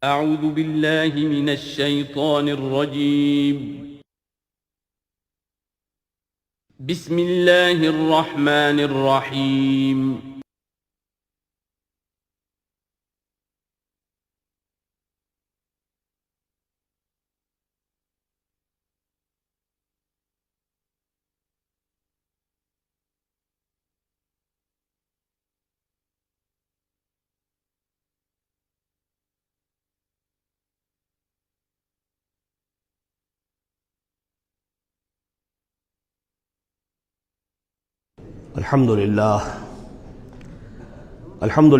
اعوذ باللہ من الشیطان الرجیم بسم اللہ الرحمن الرحیم الحمد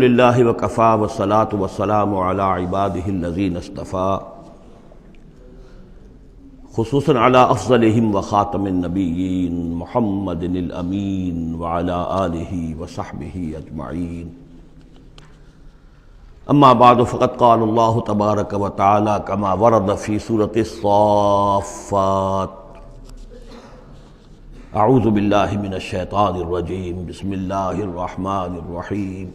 للہ وکفا والصلاة والسلام علی عباده الذین اصطفى خصوصاً علی افضلہم وخاتم النبیین محمد الامین وعلی آلہ وصحبہ اجمعین اما بعد فقد قال اللہ تبارک وتعالی کما ورد فی سورة الصافات اعوذ باللہ من الشیطان الرجیم بسم اللہ الرحمن الرحیم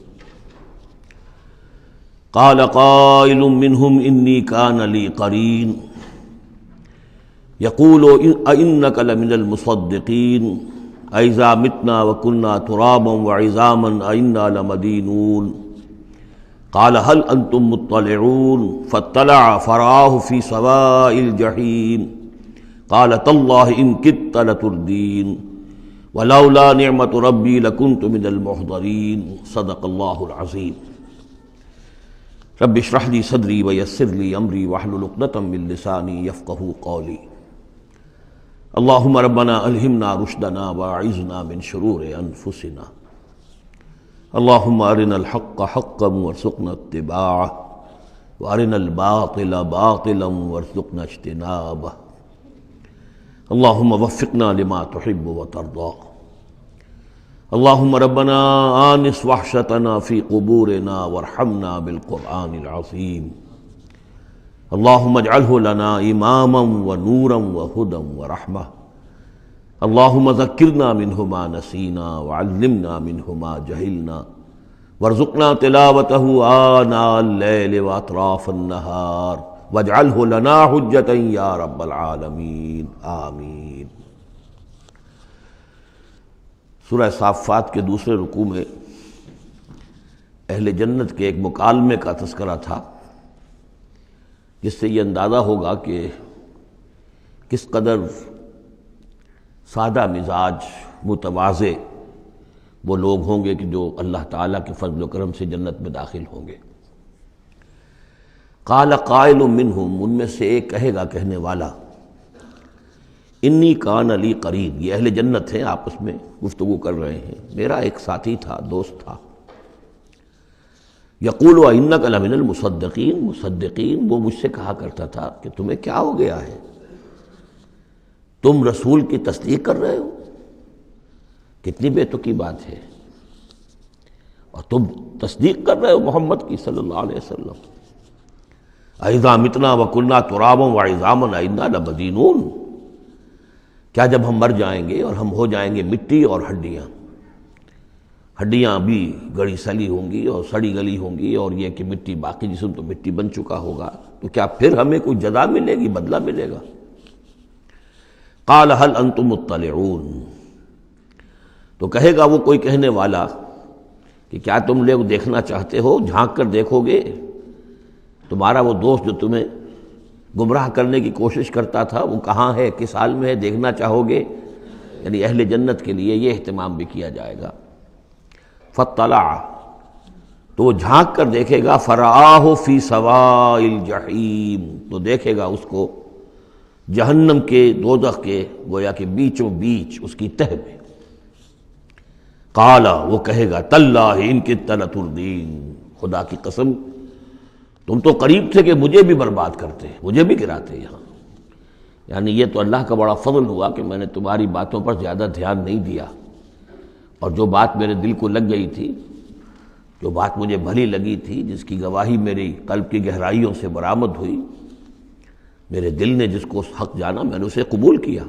قال قائل منهم انی کان لی قرین یقول ائنک لمن المصدقین اذا متنا وکنا ترابا وعظاما ائنا لمدینون قال هل انتم مطلعون فاطلع فرآہ فی سواء الجحیم قال تاللہ ان کدت لتردین ولولا نعمت ربی لکنت من المحضرین صدق اللہ العظیم رب اشرح لی صدری ویسر لی امری واحلل عقدۃ من لسانی یفقہوا قولی اللہم ربنا الہمنا رشدنا واعذنا من شرور انفسنا اللہم ارنا الحق حقا وارزقنا اتباعہ وارنا الباطل باطلا وارزقنا اجتنابہ اللہم وفقنا لما تحب وترضى اللہم ربنا آنس وحشتنا فی قبورنا وارحمنا بالقرآن العظیم اللہم اجعلہ لنا اماما ونورا وہدا ورحمہ اللہم ذکرنا منہ ما نسینا وعلمنا منہ ما جہلنا وارزقنا تلاوتہ آناء اللیل واطراف النہار واجعلہ لنا حجتا یا رب العالمین آمین۔ سورہ صافات کے دوسرے رکوع میں اہل جنت کے ایک مکالمے کا تذکرہ تھا، جس سے یہ اندازہ ہوگا کہ کس قدر سادہ مزاج متواضع وہ لوگ ہوں گے کہ جو اللہ تعالیٰ کے فضل و کرم سے جنت میں داخل ہوں گے۔ قال قائل منہم، ان میں سے ایک کہے گا کہنے والا، انی کان لی قرین، یہ اہل جنت ہیں، آپس میں گفتگو کر رہے ہیں، میرا ایک ساتھی تھا، دوست تھا، یقول ائنک لمن المصدقین، مصدقین وہ مجھ سے کہا کرتا تھا کہ تمہیں کیا ہو گیا ہے، تم رسول کی تصدیق کر رہے ہو، کتنی بے تکی بات ہے، اور تم تصدیق کر رہے ہو محمد کی صلی اللہ علیہ وسلم، اذا متنا وکنا ترابا وعظاما ائنا لمدینون، کیا جب ہم مر جائیں گے اور ہم ہو جائیں گے مٹی اور ہڈیاں، ہڈیاں بھی گڑی سلی ہوں گی اور سڑی گلی ہوں گی، اور یہ کہ مٹی، باقی جسم تو مٹی بن چکا ہوگا، تو کیا پھر ہمیں کوئی جزا ملے گی، بدلہ ملے گا؟ قال هل انتم مطلعون، تو کہے گا وہ کوئی کہنے والا کہ کیا تم لوگ دیکھنا چاہتے ہو، جھانک کر دیکھو گے تمہارا وہ دوست جو تمہیں گمراہ کرنے کی کوشش کرتا تھا وہ کہاں ہے، کس حال میں ہے، دیکھنا چاہو گے؟ یعنی اہل جنت کے لیے یہ اہتمام بھی کیا جائے گا۔ فاطلع، تو وہ جھانک کر دیکھے گا، فرآہ فی سواء الجحیم، تو دیکھے گا اس کو جہنم کے، دوزخ کے گویا کہ بیچوں بیچ اس کی تہہ میں۔ قال، وہ کہے گا، تاللہ ان کدت لتردین، خدا کی قسم تم تو قریب تھے کہ مجھے بھی برباد کرتے، مجھے بھی گراتے یہاں، یعنی یہ تو اللہ کا بڑا فضل ہوا کہ میں نے تمہاری باتوں پر زیادہ دھیان نہیں دیا، اور جو بات میرے دل کو لگ گئی تھی، جو بات مجھے بھلی لگی تھی، جس کی گواہی میری قلب کی گہرائیوں سے برآمد ہوئی، میرے دل نے جس کو حق جانا میں نے اسے قبول کیا،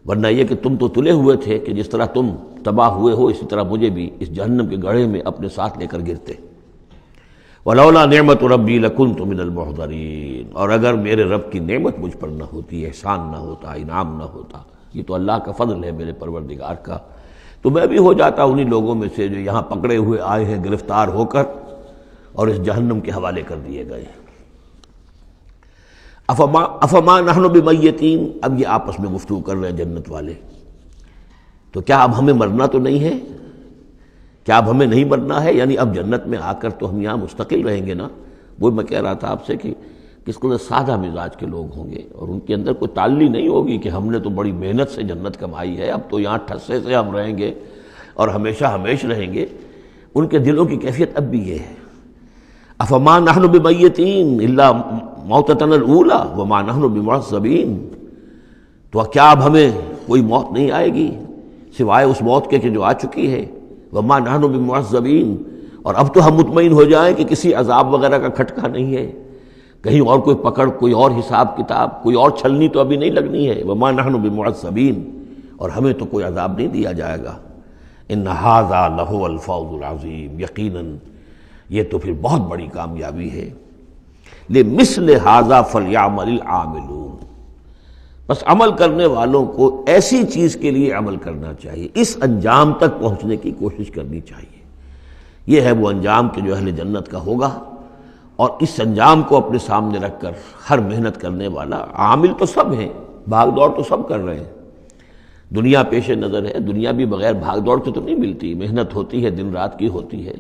ورنہ یہ کہ تم تو تلے ہوئے تھے کہ جس طرح تم تباہ ہوئے ہو اسی طرح مجھے بھی اس جہنم کے گڑھے میں اپنے ساتھ لے کر گرتے۔ ولولا نعمت ربی لکنت من المحضرین، اور اگر میرے رب کی نعمت مجھ پر نہ ہوتی، احسان نہ ہوتا، انعام نہ ہوتا، یہ تو اللہ کا فضل ہے میرے پروردگار کا، تو میں بھی ہو جاتا انہی لوگوں میں سے جو یہاں پکڑے ہوئے آئے ہیں گرفتار ہو کر اور اس جہنم کے حوالے کر دیے گئے ہیں۔ افما نحن بمیتین، اب یہ آپس میں گفتگو کر رہے ہیں جنت والے، تو کیا اب ہمیں مرنا تو نہیں ہے؟ کیا اب ہمیں نہیں مرنا ہے؟ یعنی اب جنت میں آ کر تو ہم یہاں مستقل رہیں گے نا۔ وہ میں کہہ رہا تھا آپ سے کہ کس کو سادہ مزاج کے لوگ ہوں گے اور ان کے اندر کوئی تعلی نہیں ہوگی کہ ہم نے تو بڑی محنت سے جنت کمائی ہے، اب تو یہاں ٹھسے سے ہم رہیں گے اور ہمیشہ ہمیشہ رہیں گے۔ ان کے دلوں کی کیفیت اب بھی یہ ہے، افما نحن بمیتین الا موتتنا الاولی وما نحن بمعذبین، تو کیا اب ہمیں کوئی موت نہیں آئے گی سوائے اس موت کے کہ جو آ چکی ہے، وما نحن بمعذبین، اور اب تو ہم مطمئن ہو جائیں کہ کسی عذاب وغیرہ کا کھٹکا نہیں ہے، کہیں اور کوئی پکڑ، کوئی اور حساب کتاب، کوئی اور چھلنی تو ابھی نہیں لگنی ہے، وما نحن بمعذبین، اور ہمیں تو کوئی عذاب نہیں دیا جائے گا۔ ان ھذا لہو الفوز العظیم، یقیناً یہ تو پھر بہت بڑی کامیابی ہے۔ لمثل ھذا فلیعمل العاملون، بس عمل کرنے والوں کو ایسی چیز کے لیے عمل کرنا چاہیے، اس انجام تک پہنچنے کی کوشش کرنی چاہیے۔ یہ ہے وہ انجام کہ جو اہل جنت کا ہوگا، اور اس انجام کو اپنے سامنے رکھ کر ہر محنت کرنے والا، عامل تو سب ہیں، بھاگ دوڑ تو سب کر رہے ہیں، دنیا پیش نظر ہے، دنیا بھی بغیر بھاگ دوڑ کے تو نہیں ملتی، محنت ہوتی ہے، دن رات کی ہوتی ہے،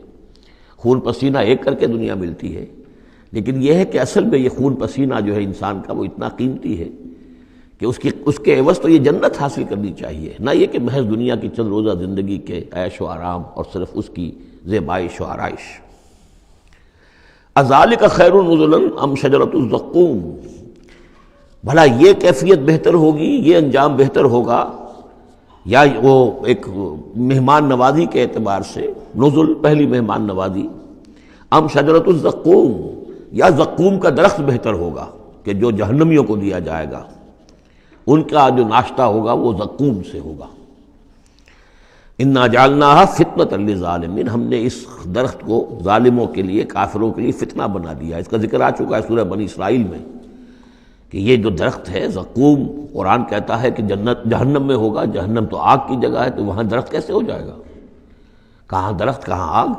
خون پسینہ ایک کر کے دنیا ملتی ہے، لیکن یہ ہے کہ اصل میں یہ خون پسینہ جو ہے انسان کا وہ اتنا قیمتی ہے کہ اس کے عوض تو یہ جنت حاصل کرنی چاہیے، نہ یہ کہ محض دنیا کی چند روزہ زندگی کے عیش و آرام اور صرف اس کی زیبائش و آرائش۔ اذالک خیر نزلا ام شجرۃ الزقوم، بھلا یہ کیفیت بہتر ہوگی، یہ انجام بہتر ہوگا، یا وہ ایک مہمان نوازی کے اعتبار سے نزل پہلی مہمان نوازی، ام شجرۃ الزقوم، یا زقوم کا درخت بہتر ہوگا کہ جو جہنمیوں کو دیا جائے گا، ان کا جو ناشتہ ہوگا وہ زقوم سے ہوگا۔ انا جعلناھا فتنۃ للظالمین، ہم نے اس درخت کو ظالموں کے لیے، کافروں کے لیے فتنہ بنا دیا۔ اس کا ذکر آ چکا ہے سورہ بنی اسرائیل میں کہ یہ جو درخت ہے زقوم، قرآن کہتا ہے کہ جہنم میں ہوگا، جہنم تو آگ کی جگہ ہے، تو وہاں درخت کیسے ہو جائے گا؟ کہاں درخت کہاں آگ؟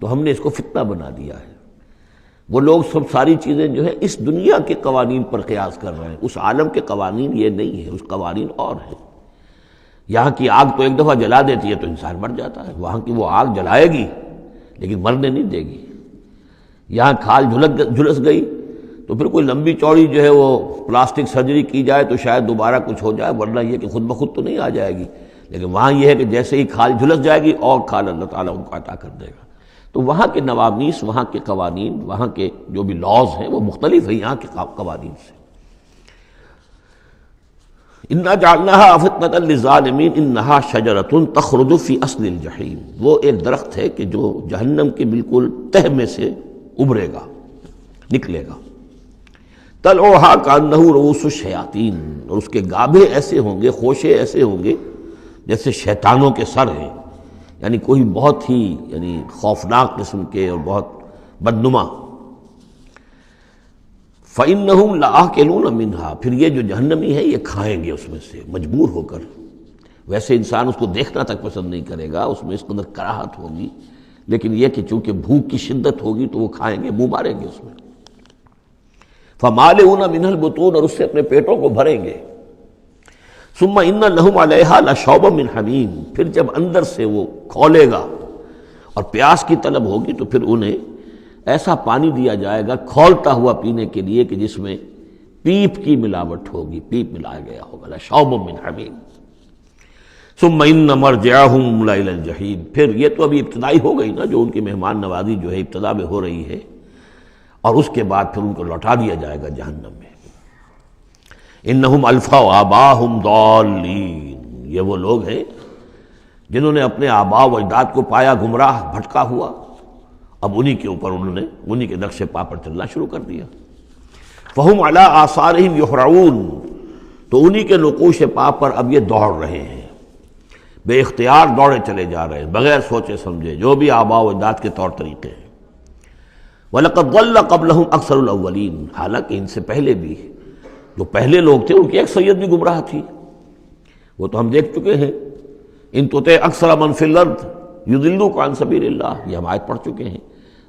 تو ہم نے اس کو فتنہ بنا دیا ہے۔ وہ لوگ سب ساری چیزیں جو ہے اس دنیا کے قوانین پر قیاس کر رہے ہیں، اس عالم کے قوانین یہ نہیں ہے، اس قوانین اور ہیں۔ یہاں کی آگ تو ایک دفعہ جلا دیتی ہے تو انسان مر جاتا ہے، وہاں کی وہ آگ جلائے گی لیکن مرنے نہیں دے گی۔ یہاں کھال جھلس گئی تو پھر کوئی لمبی چوڑی جو ہے وہ پلاسٹک سرجری کی جائے تو شاید دوبارہ کچھ ہو جائے، ورنہ یہ کہ خود بخود تو نہیں آ جائے گی، لیکن وہاں یہ ہے کہ جیسے ہی کھال جھلس جائے گی اور کھال اللہ تعالیٰ ان کو عطا کر دے گا۔ تو وہاں کے نوامیس، وہاں کے قوانین، وہاں کے جو بھی لاز ہیں وہ مختلف ہیں یہاں کے قوانین سے۔ انا جعلناھا فتنۃ للظالمین انھا شجرۃ تخرج فی اصل الجحیم، وہ ایک درخت ہے کہ جو جہنم کے بالکل تہ میں سے ابھرے گا، نکلے گا۔ طلعھا کانہ رؤوس الشیاطین، اور اس کے گابھے ایسے ہوں گے، خوشے ایسے ہوں گے جیسے شیطانوں کے سر ہیں، یعنی کوئی بہت ہی خوفناک قسم کے اور بہت بدنما۔ فَإِنَّهُمْ لَآكِلُونَ مِنْهَا، پھر یہ جو جہنمی ہے یہ کھائیں گے اس میں سے مجبور ہو کر۔ ویسے انسان اس کو دیکھنا تک پسند نہیں کرے گا، اس میں اس قدر کراہت ہوگی، لیکن یہ کہ چونکہ بھوک کی شدت ہوگی تو وہ کھائیں گے، منہ ماریں گے اس میں۔ فَمَالِئُونَ مِنْهَا الْبُطُونَ، اور اس سے اپنے پیٹوں کو بھریں گے۔ ثُمَّ إِنَّ لَهُمْ عَلَيْهَا لَشَوْبًا مِّنْ حَمِيمٍ، پھر جب اندر سے وہ کھولے گا اور پیاس کی طلب ہوگی تو پھر انہیں ایسا پانی دیا جائے گا کھولتا ہوا پینے کے لیے کہ جس میں پیپ کی ملاوٹ ہوگی، پیپ ملایا گیا ہوگا، لَشَوْبًا مِّنْ حَمِيمٍ۔ ثُمَّ إِنَّ مَرْجِعَهُمْ لَإِلَى الْجَحِيمِ، پھر یہ تو ابھی ابتدائی ہو گئی نا، جو ان کی مہمان نوازی جو ہے ابتدا میں ہو رہی ہے، اور اس کے بعد پھر ان کو لوٹا دیا جائے گا جہنم میں۔ انہم الفوا آباہم ضالین، یہ وہ لوگ ہیں جنہوں نے اپنے آباء و اجداد کو پایا گمراہ، بھٹکا ہوا، اب انہی کے اوپر انہوں نے انہی کے نقش پا پر چلنا شروع کر دیا۔ فہم علی آثارہم یہرعون، تو انہی کے نقوش پا پر اب یہ دوڑ رہے ہیں، بے اختیار دوڑے چلے جا رہے ہیں، بغیر سوچے سمجھے، جو بھی آباء و اجداد کے طور طریقے ہیں۔ وَلَقَدْ ضَلَّ قَبْلَهُمْ أَكْثَرُ الْأَوَّلِينَ، حالانکہ ان سے پہلے بھی جو پہلے لوگ تھے ان کی اکثریت بھی گمراہ تھی، وہ تو ہم دیکھ چکے ہیں. ان تُطِعْ أَكْثَرَ مَنْ فِي الْأَرْضِ يُضِلُّوكَ عَنْ سَبِيلِ اللَّهِ، یہ ہم آیت پڑھ چکے ہیں.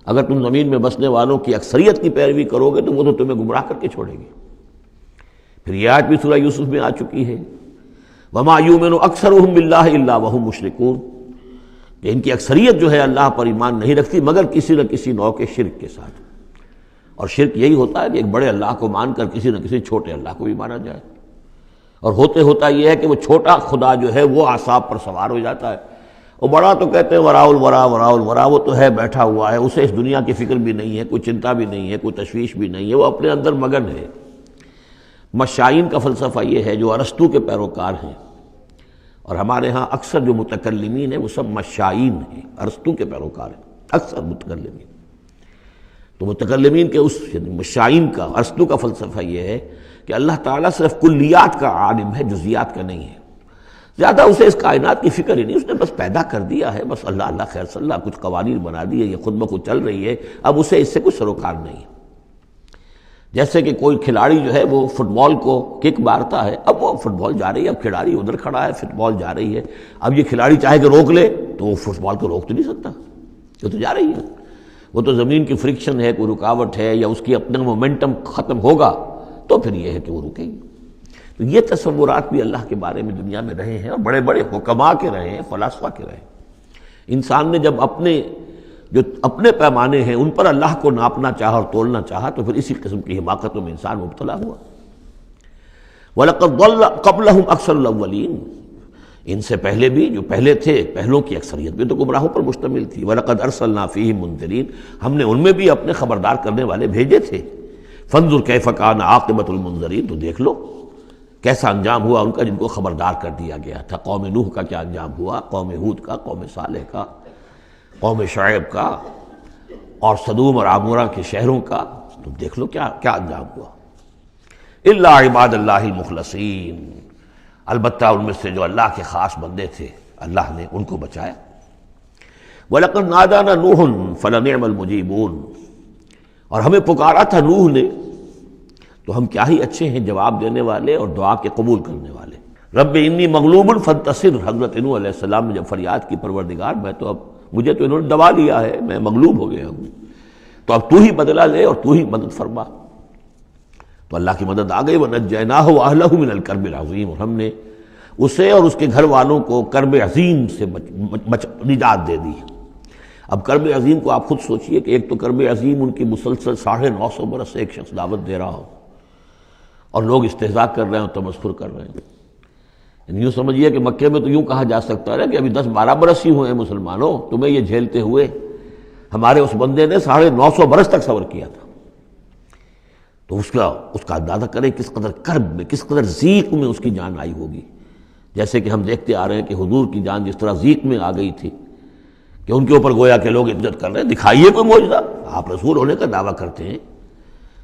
اگر تم زمین میں بسنے والوں کی اکثریت کی پیروی کرو گے تو وہ تو تمہیں گمراہ کر کے چھوڑے گی. پھر یہ آیت بھی سورہ یوسف میں آ چکی ہے، وَمَا يُؤْمِنُ أَكْثَرُهُم بِاللَّهِ إِلَّا وَهُم مُشْرِكُونَ، کہ ان کی اکثریت جو ہے اللہ پر ایمان نہیں رکھتی مگر کسی نہ کسی نوع کے شرک کے ساتھ. اور شرک یہی ہوتا ہے کہ ایک بڑے اللہ کو مان کر کسی نہ کسی چھوٹے اللہ کو بھی مانا جائے، اور ہوتا یہ ہے کہ وہ چھوٹا خدا جو ہے وہ اعصاب پر سوار ہو جاتا ہے. وہ بڑا تو کہتے ہیں وراء الورا، وہ تو ہے بیٹھا ہوا ہے، اسے اس دنیا کی فکر بھی نہیں ہے، کوئی چنتا بھی نہیں ہے، کوئی تشویش بھی نہیں ہے، وہ اپنے اندر مگن ہے. مشائین کا فلسفہ یہ ہے جو ارسطو کے پیروکار ہیں، اور ہمارے ہاں اکثر جو متکلمین ہیں وہ سب مشائین ہیں، ارسطو کے پیروکار ہیں اکثر متکلمین. تو متکلمین کے اس مشائین کا ارسطو کا فلسفہ یہ ہے کہ اللہ تعالیٰ صرف کلیات کا عالم ہے، جزیات کا نہیں ہے. زیادہ اسے اس کائنات کی فکر ہی نہیں، اس نے بس پیدا کر دیا ہے، بس اللہ خیر صلی اللہ کچھ قوانین بنا دی ہے، یہ خود بخود چل رہی ہے، اب اسے اس سے کچھ سروکار نہیں ہے. جیسے کہ کوئی کھلاڑی جو ہے وہ فٹ بال کو کک مارتا ہے، اب وہ فٹ بال جا رہی ہے، اب کھلاڑی ادھر کھڑا ہے، فٹ بال جا رہی ہے، اب یہ کھلاڑی چاہے کہ روک لے تو وہ فٹ بال کو روک تو نہیں سکتا، وہ تو جا رہی ہے. وہ تو زمین کی فرکشن ہے، کوئی رکاوٹ ہے، یا اس کی اپنا مومنٹم ختم ہوگا تو پھر یہ ہے کہ وہ رکے گی. تو یہ تصورات بھی اللہ کے بارے میں دنیا میں رہے ہیں، اور بڑے بڑے حکماء کے رہے ہیں، فلاسفہ کے رہے ہیں. انسان نے جب اپنے پیمانے ہیں ان پر اللہ کو ناپنا چاہا اور تولنا چاہا تو پھر اسی قسم کی حماقتوں میں انسان مبتلا ہوا. وَلَقَدْ ضَلَّ قَبْلَهُمْ أَكْثَرُ الْأَوَّلِينَ، ان سے پہلے بھی جو پہلے تھے پہلوں کی اکثریت بھی تو گمراہوں پر مشتمل تھی. وَلَقَدْ أَرْسَلْنَا فِيهِمْ مُنذِرِينَ، ہم نے ان میں بھی اپنے خبردار کرنے والے بھیجے تھے. فَانظُرْ كَيْفَ كَانَ عَاقِبَةُ الْمُنذَرِينَ، تو دیکھ لو کیسا انجام ہوا ان کا جن کو خبردار کر دیا گیا تھا. قوم نوح کا کیا انجام ہوا، قوم ہود کا، قوم صالح کا، قوم شعیب کا، اور صدوم اور عمورہ کے شہروں کا. تم دیکھ لو کیا انجام ہوا. الا عباد اللہ المخلصین، البتہ ان میں سے جو اللہ کے خاص بندے تھے اللہ نے ان کو بچایا. وَلَقَدْ نَادَانَا نُوحٌ فَلَنِعْمَ الْمُجِيبُونَ، اور ہمیں پکارا تھا نوح نے تو ہم کیا ہی اچھے ہیں جواب دینے والے اور دعا کے قبول کرنے والے. رب انی مغلوب فانتصر، حضرت نوح علیہ السلام نے جب فریاد کی پروردگار مجھے تو انہوں نے دبا لیا ہے، میں مغلوب ہو گیا ہوں، تو اب تو ہی بدلہ لے اور تو ہی مدد فرما. تو اللہ کی مدد آ گئی. وَنَجَّيْنَاهُ وَأَهْلَهُ مِنَ الْكَرْبِ الْعَظِيمِ، اور ہم نے اسے اور اس کے گھر والوں کو کرب عظیم سے نجات دے دی. اب کرب عظیم کو آپ خود سوچئے کہ ایک تو کرب عظیم ان کی مسلسل 950 برس سے ایک شخص دعوت دے رہا ہو اور لوگ استہزاء کر رہے ہیں اور تمسخر کر رہے ہیں. یوں سمجھیے کہ مکے میں تو یوں کہا جا سکتا ہے کہ ابھی 10-12 برس ہی ہوئے ہیں مسلمانوں تمہیں یہ جھیلتے ہوئے، ہمارے اس بندے نے 950 برس تک صبر کیا تھا. تو اس کا اندازہ کریں کس قدر کرب میں، کس قدر ضیق میں اس کی جان آئی ہوگی. جیسے کہ ہم دیکھتے آ رہے ہیں کہ حضور کی جان جس طرح ضیق میں آ گئی تھی کہ ان کے اوپر گویا کہ لوگ عزت کر رہے ہیں، دکھائیے کوئی معجزہ، آپ رسول ہونے کا دعویٰ کرتے ہیں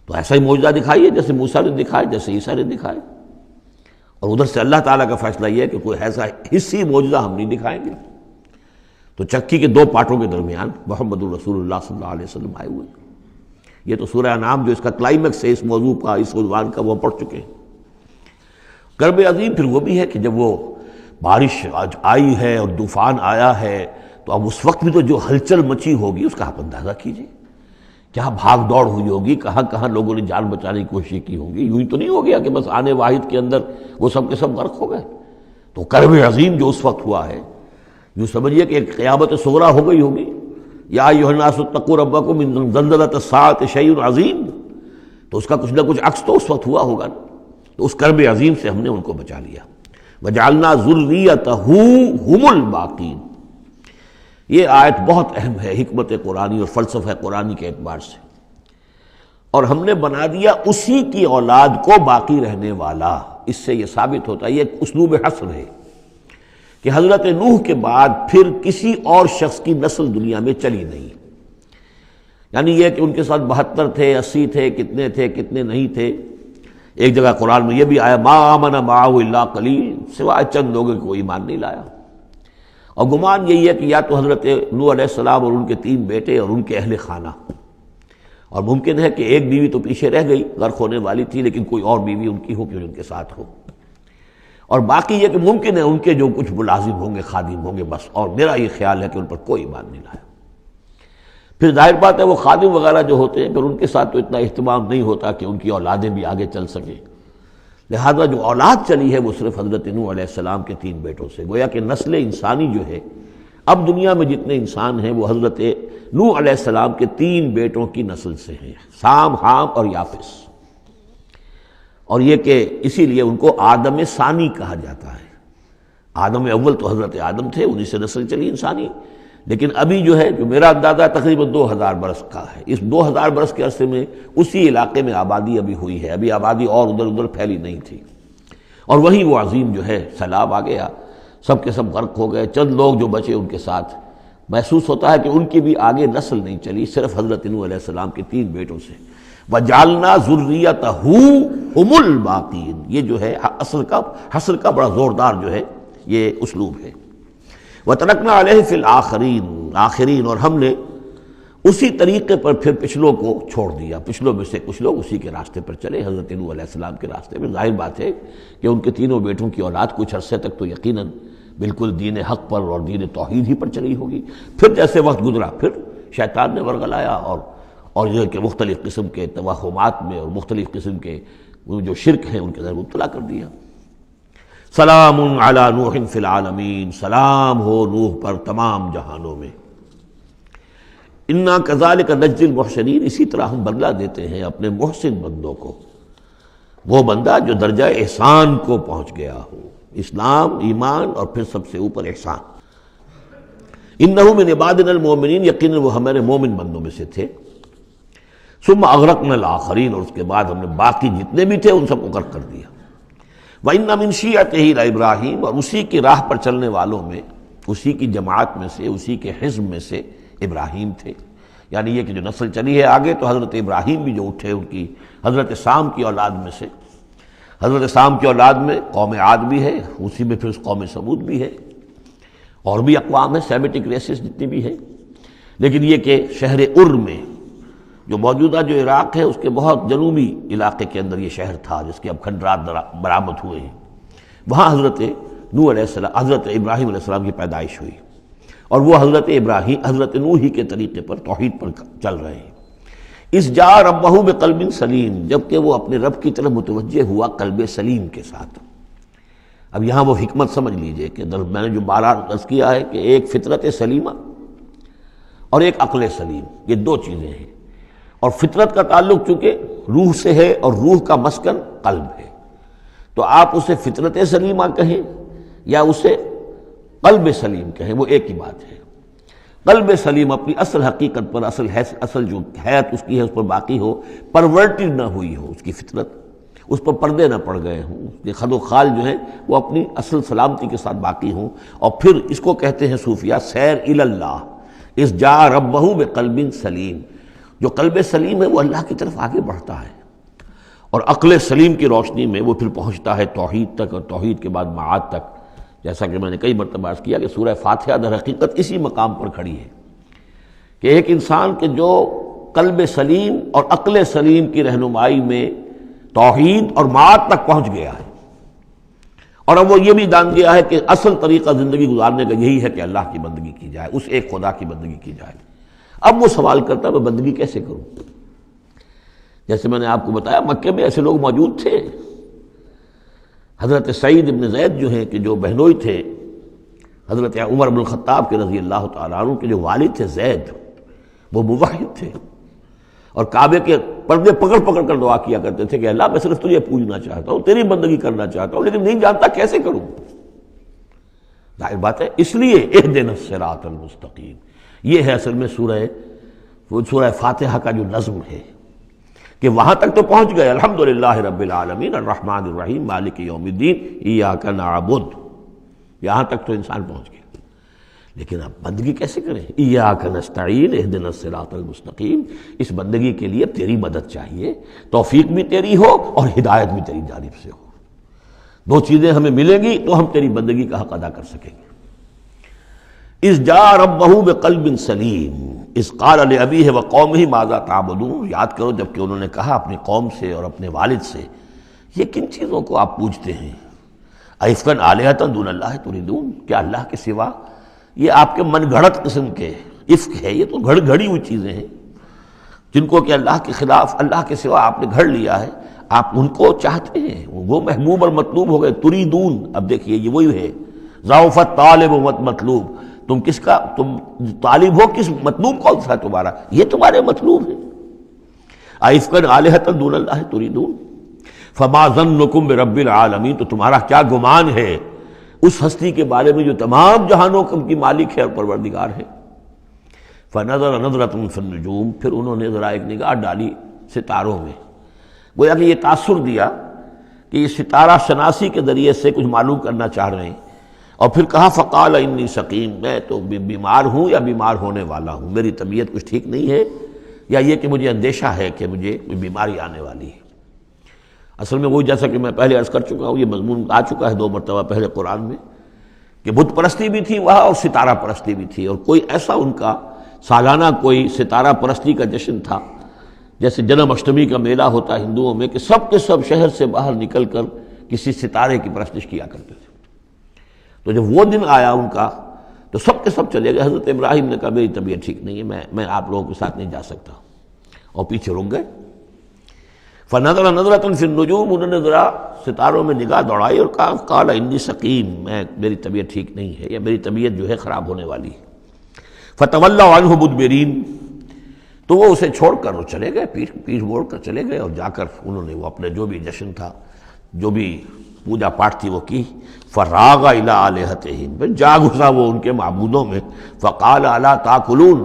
تو ایسا ہی معجزہ دکھائیے جیسے موسیٰ نے دکھائے، جیسے عیسیٰ نے دکھائے. اور ادھر سے اللہ تعالیٰ کا فیصلہ یہ ہے کہ کوئی ایسا حصی معجزہ ہم نہیں دکھائیں گے. تو چکی کے 2 پارٹوں کے درمیان محمد الرسول اللہ صلی اللہ علیہ وسلم آئے ہوئے. یہ تو سورہ انعام جو اس کا کلائمیکس ہے اس موضوع کا، اس عنوان کا، وہ پڑھ چکے ہیں. کرب عظیم پھر وہ بھی ہے کہ جب وہ بارش آئی ہے اور طوفان آیا ہے تو اب اس وقت بھی تو جو ہلچل مچی ہوگی اس کا آپ اندازہ کیجیے، کیا بھاگ دوڑ ہوئی ہوگی، کہاں کہاں لوگوں نے جان بچانے کی کوشش کی ہوگی. یوں ہی تو نہیں ہو گیا کہ بس آنے واحد کے اندر وہ سب کے سب غرق ہو گئے. تو کرب عظیم جو اس وقت ہوا ہے یوں سمجھیے کہ ایک قیامت صغریٰ ہو گئی ہوگی. یا ایھا الناس اتقوا ربکم ان زلزلۃ الساعۃ شیء عظیم، تو اس کا کچھ نہ کچھ عکس تو اس وقت ہوا ہوگا. تو اس کرب عظیم سے ہم نے ان کو بچا لیا. وجعلنا ذریتہ هم الباقین، یہ آیت بہت اہم ہے حکمت قرآنی اور فلسفہ قرآنی کے اعتبار سے. اور ہم نے بنا دیا اسی کی اولاد کو باقی رہنے والا. اس سے یہ ثابت ہوتا ہے، یہ ایک اسلوب حصر ہے کہ حضرت نوح کے بعد پھر کسی اور شخص کی نسل دنیا میں چلی نہیں. یعنی یہ کہ ان کے ساتھ 72 تھے، 80 تھے، کتنے نہیں تھے. ایک جگہ قرآن میں یہ بھی آیا ما آمن معہ الا قلیل، سوائے چند لوگوں کو ایمان نہیں لایا. اور گمان یہی ہے کہ یا تو حضرت نوح علیہ السلام اور ان کے 3 بیٹے اور ان کے اہل خانہ، اور ممکن ہے کہ ایک بیوی تو پیچھے رہ گئی، غرق ہونے والی تھی، لیکن کوئی اور بیوی ان کی ہو کہ ان کے ساتھ ہو، اور باقی یہ کہ ممکن ہے ان کے جو کچھ ملازم ہوں گے، خادم ہوں گے، بس، اور میرا یہ خیال ہے کہ ان پر کوئی ایمان نہیں لایا۔ پھر ظاہر بات ہے وہ خادم وغیرہ جو ہوتے ہیں پھر ان کے ساتھ تو اتنا اہتمام نہیں ہوتا کہ ان کی اولادیں بھی آگے چل سکیں، لہذا جو اولاد چلی ہے وہ صرف حضرت نوح علیہ السلام کے 3 بیٹوں سے، گویا کہ نسل انسانی جو ہے اب دنیا میں جتنے انسان ہیں وہ حضرت نوح علیہ السلام کے 3 بیٹوں کی نسل سے ہیں، سام، حام اور یافس، اور یہ کہ اسی لیے ان کو آدم ثانی کہا جاتا ہے۔ آدم اول تو حضرت آدم تھے، انہی سے نسل چلی انسانی، لیکن ابھی جو ہے جو میرا اندازہ تقریباً 2000 برس کا ہے، اس 2000 برس کے عرصے میں اسی علاقے میں آبادی ابھی ہوئی ہے، ابھی آبادی اور ادھر ادھر پھیلی نہیں تھی، اور وہی وہ عظیم جو ہے سیلاب آ گیا، سب کے سب غرق ہو گئے، چند لوگ جو بچے ان کے ساتھ، محسوس ہوتا ہے کہ ان کی بھی آگے نسل نہیں چلی، صرف حضرت نوح علیہ السلام کے 3 بیٹوں سے۔ وَجَعَلْنَا ذُرِّيَّتَهُ هُمُ الْبَاقِينَ، یہ جو ہے حصر کا بڑا زوردار جو ہے یہ اسلوب ہے۔ وَتَرَكْنَا عَلَيْهِ فِي الْآخِرِينَ، آخرین، اور ہم نے اسی طریقے پر پھر پچھلوں کو چھوڑ دیا، پچھلوں میں سے کچھ لوگ اسی کے راستے پر چلے، حضرت نوح علیہ السلام کے راستے میں۔ ظاہر بات ہے کہ ان کے 3 بیٹوں کی اولاد کچھ عرصے تک تو یقیناً بالکل دین حق پر اور دین توحید ہی پر چلی ہوگی، پھر جیسے وقت گزرا پھر شیطان نے ورغلایا اور یہ کہ مختلف قسم کے توہمات میں اور مختلف قسم کے وہ جو شرک ہیں ان کے اندر مبتلا کر دیا۔ سلام علی نوح فی العالمین، سلام ہو نوح پر تمام جہانوں میں۔ انا کذالک نجزی المحسنین، اسی طرح ہم بدلہ دیتے ہیں اپنے محسن بندوں کو، وہ بندہ جو درجہ احسان کو پہنچ گیا ہو، اسلام، ایمان اور پھر سب سے اوپر احسان۔ انہ من عبادنا المؤمنین، یقیناً وہ ہمارے مومن بندوں میں سے تھے۔ ثم اغرقنا الآخرین، اور اس کے بعد ہم نے باقی جتنے بھی تھے ان سب کو غرق کر دیا۔ وَإِنَّ مِن شِيعَتِهِ لَإِبْرَاهِيمَ، اور اسی کی راہ پر چلنے والوں میں، اسی کی جماعت میں سے، اسی کے حزب میں سے ابراہیم تھے، یعنی یہ کہ جو نسل چلی ہے آگے تو حضرت ابراہیم بھی جو اٹھے ان کی حضرت سام کی اولاد میں سے، حضرت سام کی اولاد میں قوم عاد بھی ہے، اسی میں پھر قوم سمود بھی ہے، اور بھی اقوام ہیں، سیمیٹک ریسز جتنی بھی ہیں، لیکن یہ کہ شہر ار میں جو موجودہ جو عراق ہے اس کے بہت جنوبی علاقے کے اندر یہ شہر تھا جس کے اب کھنڈرات برآمد ہوئے ہیں، وہاں حضرت نوح علیہ السلام، حضرت ابراہیم علیہ السلام کی پیدائش ہوئی، اور وہ حضرت ابراہیم، حضرت نوح ہی کے طریقے پر توحید پر چل رہے ہیں۔ اس جا ربہ بقلب سلیم، جبکہ وہ اپنے رب کی طرف متوجہ ہوا قلب سلیم کے ساتھ۔ اب یہاں وہ حکمت سمجھ لیجئے کہ میں نے جو بارہ عرض کیا ہے کہ ایک فطرت سلیمہ اور ایک عقل سلیم، یہ 2 چیزیں ہیں، اور فطرت کا تعلق چونکہ روح سے ہے اور روح کا مسکن قلب ہے، تو آپ اسے فطرت سلیمہ کہیں یا اسے قلب سلیم کہیں، وہ ایک ہی بات ہے۔ قلب سلیم اپنی اصل حقیقت پر، اصل جو حیات اس کی ہے اس پر باقی ہو، پرورٹڈ نہ ہوئی ہو اس کی فطرت، اس پر پردے نہ پڑ گئے ہوں، یہ خد و خال جو ہے وہ اپنی اصل سلامتی کے ساتھ باقی ہوں، اور پھر اس کو کہتے ہیں صوفیہ سیر الی اللہ، اس جا ربہ بقلب سلیم، جو قلب سلیم ہے وہ اللہ کی طرف آگے بڑھتا ہے، اور عقل سلیم کی روشنی میں وہ پھر پہنچتا ہے توحید تک، اور توحید کے بعد معاد تک، جیسا کہ میں نے کئی مرتبہ عرض کیا کہ سورہ فاتحہ در حقیقت اسی مقام پر کھڑی ہے کہ ایک انسان کے جو قلب سلیم اور عقل سلیم کی رہنمائی میں توحید اور معاد تک پہنچ گیا ہے، اور اب وہ یہ بھی جان گیا ہے کہ اصل طریقہ زندگی گزارنے کا یہی ہے کہ اللہ کی بندگی کی جائے، اس ایک خدا کی بندگی کی جائے۔ اب وہ سوال کرتا ہے میں بندگی کیسے کروں؟ جیسے میں نے آپ کو بتایا مکے میں ایسے لوگ موجود تھے، حضرت سعید ابن زید جو ہیں کہ جو بہنوئی تھے حضرت عمر بن الخطاب کے رضی اللہ تعالیٰ عنہ کے جو والد تھے زید، وہ موحد تھے، اور کعبے کے پردے پکڑ پکڑ کر دعا کیا کرتے تھے کہ اللہ میں صرف تجھے پوجنا چاہتا ہوں، تیری بندگی کرنا چاہتا ہوں، لیکن نہیں جانتا کیسے کروں۔ ظاہر بات ہے، اس لیے اہدنا الصراط المستقیم، یہ ہے اصل میں سورہ فاتحہ کا جو نظم ہے کہ وہاں تک تو پہنچ گئے، الحمدللہ رب العالمین الرحمن الرحیم مالک یوم الدین ایاک نعبد، یہاں تک تو انسان پہنچ گیا، لیکن اب بندگی کیسے کریں؟ ایاک نستعین اہدنا الصراط المستقیم، اس بندگی کے لیے تیری مدد چاہیے، توفیق بھی تیری ہو اور ہدایت بھی تیری جانب سے ہو، 2 چیزیں ہمیں ملیں گی تو ہم تیری بندگی کا حق ادا کر سکیں گے۔ اذ جاء ربہ بقلب سلیم، اذ قال لأبیہ وقومہ ماذا تعبدون، یاد کرو جب کہ انہوں نے کہا اپنی قوم سے اور اپنے والد سے یہ کن چیزوں کو آپ پوجتے ہیں، ائفکا آلہۃ دون اللہ تریدون، کیا اللہ کے سوا، یہ آپ کے من گھڑت قسم کے افک ہے، یہ تو گھڑی ہوئی چیزیں ہیں جن کو کہ اللہ کے خلاف اللہ کے سوا آپ نے گھڑ لیا ہے، آپ ان کو چاہتے ہیں، وہ محبوب اور مطلوب ہو گئے، تریدون، اب دیکھیے یہ وہی ہے ضعفت طالب و مطلوب، تم کس کا، تم طالب ہو کس، مطلوب کون سا تمہارا، یہ تمہارے مطلوب ہے، ائفکا آلہۃ دون اللہ تریدون فما ظنکم برب العالمین، تو تمہارا کیا گمان ہے اس ہستی کے بارے میں جو تمام جہانوں کی مالک ہے اور پروردگار ہے۔ فنظر نظرۃ فی النجوم، پھر انہوں نے ذرا ایک نگاہ ڈالی ستاروں میں، گویا کہ یہ تاثر دیا کہ یہ ستارہ شناسی کے ذریعے سے کچھ معلوم کرنا چاہ رہے ہیں، اور پھر کہا فقال انی سقیم، میں تو بیمار ہوں یا بیمار ہونے والا ہوں، میری طبیعت کچھ ٹھیک نہیں ہے، یا یہ کہ مجھے اندیشہ ہے کہ مجھے کوئی بیماری آنے والی ہے۔ اصل میں وہی جیسا کہ میں پہلے عرض کر چکا ہوں، یہ مضمون آ چکا ہے 2 مرتبہ پہلے قرآن میں، کہ بت پرستی بھی تھی وہاں اور ستارہ پرستی بھی تھی، اور کوئی ایسا ان کا سالانہ کوئی ستارہ پرستی کا جشن تھا، جیسے جنم اشٹمی کا میلہ ہوتا ہے ہندوؤں میں، کہ سب کے سب شہر سے باہر نکل کر کسی ستارے کی پرستش کیا کرتے تھے۔ تو جب وہ دن آیا ان کا تو سب کے سب چلے گئے۔ حضرت ابراہیم نے کہا میری طبیعت ٹھیک نہیں ہے، میں آپ لوگوں کے ساتھ نہیں جا سکتا، اور پیچھے رک گئے۔ فنظر نظرۃ فی النجوم، انہوں نے ذرا ستاروں میں نگاہ دوڑائی اور کہا قال انی سقیم، میری طبیعت ٹھیک نہیں ہے، یا میری طبیعت جو ہے خراب ہونے والی ہے۔ فتولوا عنہ مدبرین، تو وہ اسے چھوڑ کر وہ چلے گئے، پیٹھ موڑ کر چلے گئے، اور جا کر انہوں نے وہ اپنے جو بھی جشن تھا، جو بھی پوجا پاٹ تھی وہ کی۔ فراغ الی آلہتہم، پھر جا گھسا وہ ان کے معبودوں میں۔ فقال الا تاکلون،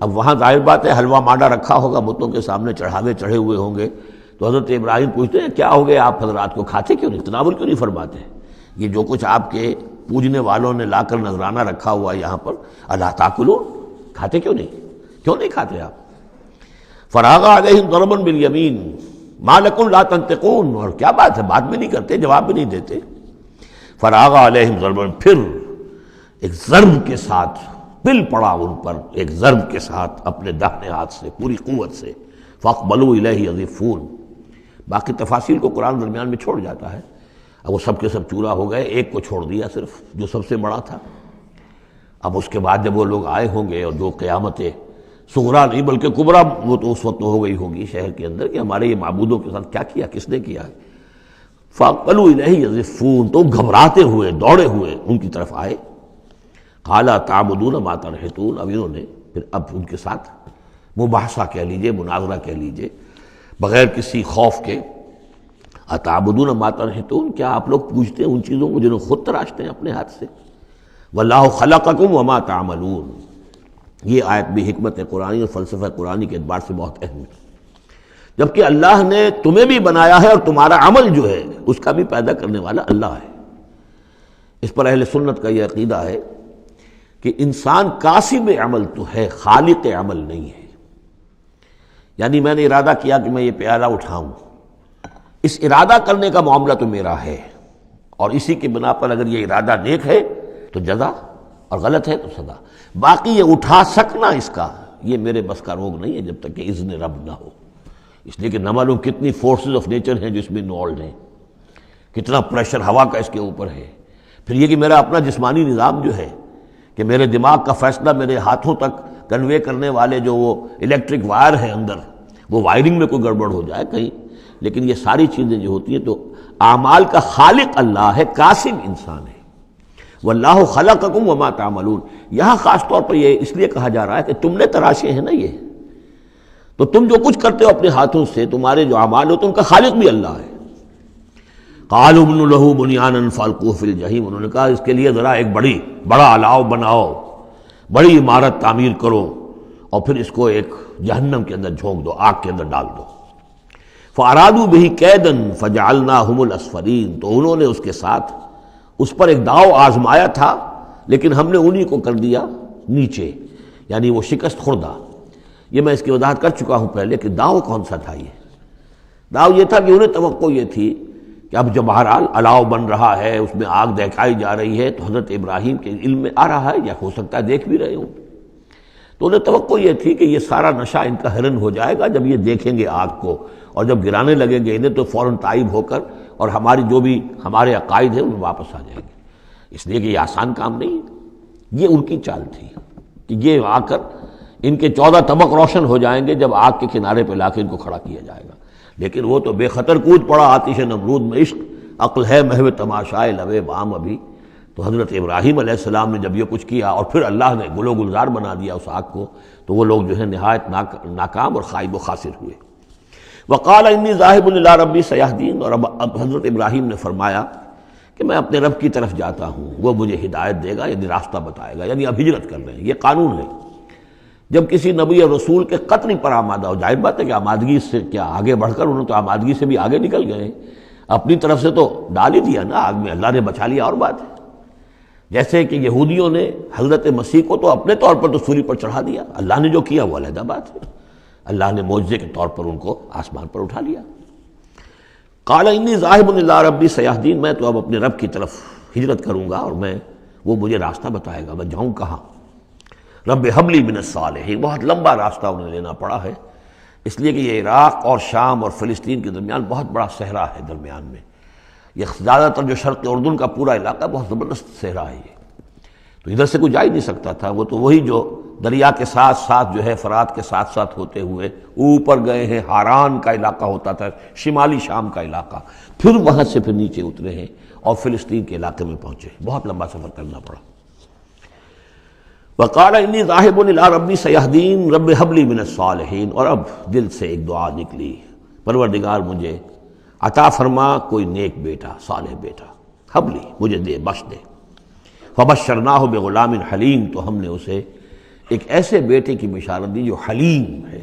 اب وہاں ظاہر بات ہے حلوہ مانڈا رکھا ہوگا، بتوں کے سامنے چڑھاوے چڑھے ہوئے ہوں گے، تو حضرت ابراہیم پوچھتے ہیں کیا ہو گیا آپ حضرات کو، کھاتے کیوں نہیں، تناول کیوں نہیں فرماتے، یہ جو کچھ آپ کے پوجنے والوں نے لا کر نذرانہ رکھا ہوا ہے یہاں پر، الا تاکلون، کھاتے کیوں نہیں کھاتے آپ۔ فراغ علیہم ضربا بالیمین ما لکم لا تنطقون، اور کیا بات ہے، بات بھی نہیں کرتے، جواب بھی نہیں دیتے۔ فراغ علیہم ضربا، پھر ایک ضرب کے ساتھ پل پڑا ان پر، ایک ضرب کے ساتھ اپنے داہنے ہاتھ سے پوری قوت سے۔ فاقبلوا الیہ یزفون، باقی تفاصیل کو قرآن درمیان میں چھوڑ جاتا ہے، اب وہ سب کے سب چورا ہو گئے، ایک کو چھوڑ دیا صرف جو سب سے بڑا تھا۔ اب اس کے بعد جب وہ لوگ آئے ہوں گے، اور جو قیامت صغریٰ نہیں بلکہ کبریٰ وہ تو اس وقت ہو گئی ہوگی شہر کے اندر، کہ ہمارے یہ معبودوں کے ساتھ کیا کیا، کس نے کیا ہے۔ فاقبلوا الیہ یزفون، تو گھبراتے ہوئے دوڑے ہوئے ان کی طرف آئے۔ قال تعبدون ما تنحتون، اب انہوں نے پھر اب ان کے ساتھ مباحثہ کہہ لیجئے، مناظرہ کہہ لیجئے، بغیر کسی خوف کے، اتعبدون ما تنحتون، کیا آپ لوگ پوجتے ہیں ان چیزوں کو جنہوں خود تراشتے ہیں اپنے ہاتھ سے۔ واللہ خلقکم وما تعملون، یہ آیت بھی حکمت قرآنی اور فلسفہ قرآنی کے اعتبار سے بہت اہم ہے، جبکہ اللہ نے تمہیں بھی بنایا ہے اور تمہارا عمل جو ہے اس کا بھی پیدا کرنے والا اللہ ہے۔ اس پر اہل سنت کا یہ عقیدہ ہے کہ انسان کاسب عمل تو ہے، خالق عمل نہیں ہے۔ یعنی میں نے ارادہ کیا کہ میں یہ پیالہ اٹھاؤں، اس ارادہ کرنے کا معاملہ تو میرا ہے، اور اسی کی بنا پر اگر یہ ارادہ نیک ہے تو جزا، اور غلط ہے تو سزا۔ باقی یہ اٹھا سکنا اس کا، یہ میرے بس کا روگ نہیں ہے جب تک کہ اذن رب نہ ہو، اس لیے کہ نہ معلوم کتنی فورسز آف نیچر ہیں جو اس میں انوالوڈ ہیں، کتنا پریشر ہوا کا اس کے اوپر ہے۔ پھر یہ کہ میرا اپنا جسمانی نظام جو ہے، کہ میرے دماغ کا فیصلہ میرے ہاتھوں تک کنوے کرنے والے جو وہ الیکٹرک وائر ہیں اندر، وہ وائرنگ میں کوئی گڑبڑ ہو جائے کہیں، لیکن یہ ساری چیزیں جو ہوتی ہیں تو اعمال کا خالق اللہ ہے، کاسب انسان ہے۔ واللہ خلقکم وما تعملون، یہاں خاص طور پر یہ اس لیے کہا جا رہا ہے کہ تم نے تراشے ہیں نا یہ، تو تم جو کچھ کرتے ہو اپنے ہاتھوں سے، تمہارے جو اعمال ہوتے ہیں ان کا خالق بھی اللہ ہے۔ قالوا ابنوا له بنیانا فالقوه فی الجحیم، انہوں نے کہا اس کے لیے ذرا ایک بڑا الاؤ بناؤ، بڑی عمارت تعمیر کرو، اور پھر اس کو ایک جہنم کے اندر جھونک دو، آگ کے اندر ڈال دو۔ فارادوا به کیدا فجعلناهم الاسفلین، تو انہوں نے اس کے ساتھ اس پر ایک داؤ آزمایا تھا، لیکن ہم نے انہی کو کر دیا نیچے، یعنی وہ شکست خوردہ۔ یہ میں اس کی وضاحت کر چکا ہوں پہلے کہ داؤ کون سا تھا۔ یہ داؤ یہ تھا کہ انہیں توقع یہ تھی کہ اب جب بہرحال الاؤ بن رہا ہے، اس میں آگ دہکائی جا رہی ہے، تو حضرت ابراہیم کے علم میں آ رہا ہے، یا ہو سکتا ہے دیکھ بھی رہے ہوں، تو انہیں توقع یہ تھی کہ یہ سارا نشہ ان کا ہرن ہو جائے گا جب یہ دیکھیں گے آگ کو، اور جب گرانے لگیں گے انہیں تو فوراً تائب ہو کر اور ہماری جو بھی ہمارے عقائد ہیں ان میں واپس آ جائیں گے. اس لیے کہ یہ آسان کام نہیں ہے. یہ ان کی چال تھی کہ یہ آ کر ان کے 14 طبق روشن ہو جائیں گے جب آگ کے کنارے پہ لا کے ان کو کھڑا کیا جائے گا. لیکن وہ تو بے خطر کود پڑا آتش نمرود میں عشق، عقل ہے محو تماشائے لبے بام ابھی. تو حضرت ابراہیم علیہ السلام نے جب یہ کچھ کیا اور پھر اللہ نے گل و گلزار بنا دیا اس آگ کو، تو وہ لوگ جو ہے نہایت ناکام اور خائب و خاسر ہوئے. وقال انی ذاہب الی ربی سیہدین، اور اب حضرت ابراہیم نے فرمایا کہ میں اپنے رب کی طرف جاتا ہوں، وہ مجھے ہدایت دے گا، یعنی راستہ بتائے گا. یعنی اب ہجرت کر رہے ہیں، یہ قانون ہے. جب کسی نبی اور رسول کے قتل پر آمادہ ہو، ظاہر بات ہے کہ آمادگی سے کیا آگے بڑھ کر انہوں تو آمادگی سے بھی آگے نکل گئے، اپنی طرف سے تو ڈال ہی دیا نا آگ میں، اللہ نے بچا لیا اور بات ہے. جیسے کہ یہودیوں نے حضرت مسیح کو تو اپنے طور پر تو سولی پر چڑھا دیا، اللہ نے جو کیا وہ علیحدہ بات ہے. اللہ نے معجزے کے طور پر ان کو آسمان پر اٹھا لیا. قال انی ذاہب الی ربی سیہدین، میں تو اب اپنے رب کی طرف ہجرت کروں گا اور وہ مجھے راستہ بتائے گا. میں جاؤں کہاں؟ رب حب لی من الصالحین. بہت لمبا راستہ انہیں لینا پڑا ہے، اس لیے کہ یہ عراق اور شام اور فلسطین کے درمیان بہت بڑا صحرا ہے. درمیان میں یہ زیادہ تر جو شرق اردن کا پورا علاقہ بہت زبردست صحرا ہے یہ، تو ادھر سے کوئی جا ہی نہیں سکتا تھا. وہ تو وہی جو دریا کے ساتھ ساتھ جو ہے فرات کے ساتھ ساتھ ہوتے ہوئے اوپر گئے ہیں، ہاران کا علاقہ ہوتا تھا، شمالی شام کا علاقہ، پھر وہاں سے پھر نیچے اترے ہیں اور فلسطین کے علاقے میں پہنچے. بہت لمبا سفر کرنا پڑا. وقال انی ذاہب الی ربی سیہدین رب حب لی من الصالحین. اور اب دل سے ایک دعا نکلی، پروردگار مجھے عطا فرما کوئی نیک بیٹا، صالح بیٹا. حب لی، مجھے دے، بخش دے. فبشرناہ بغلام حلیم، تو ہم نے اسے ایک ایسے بیٹے کی بشارت دی جو حلیم ہے.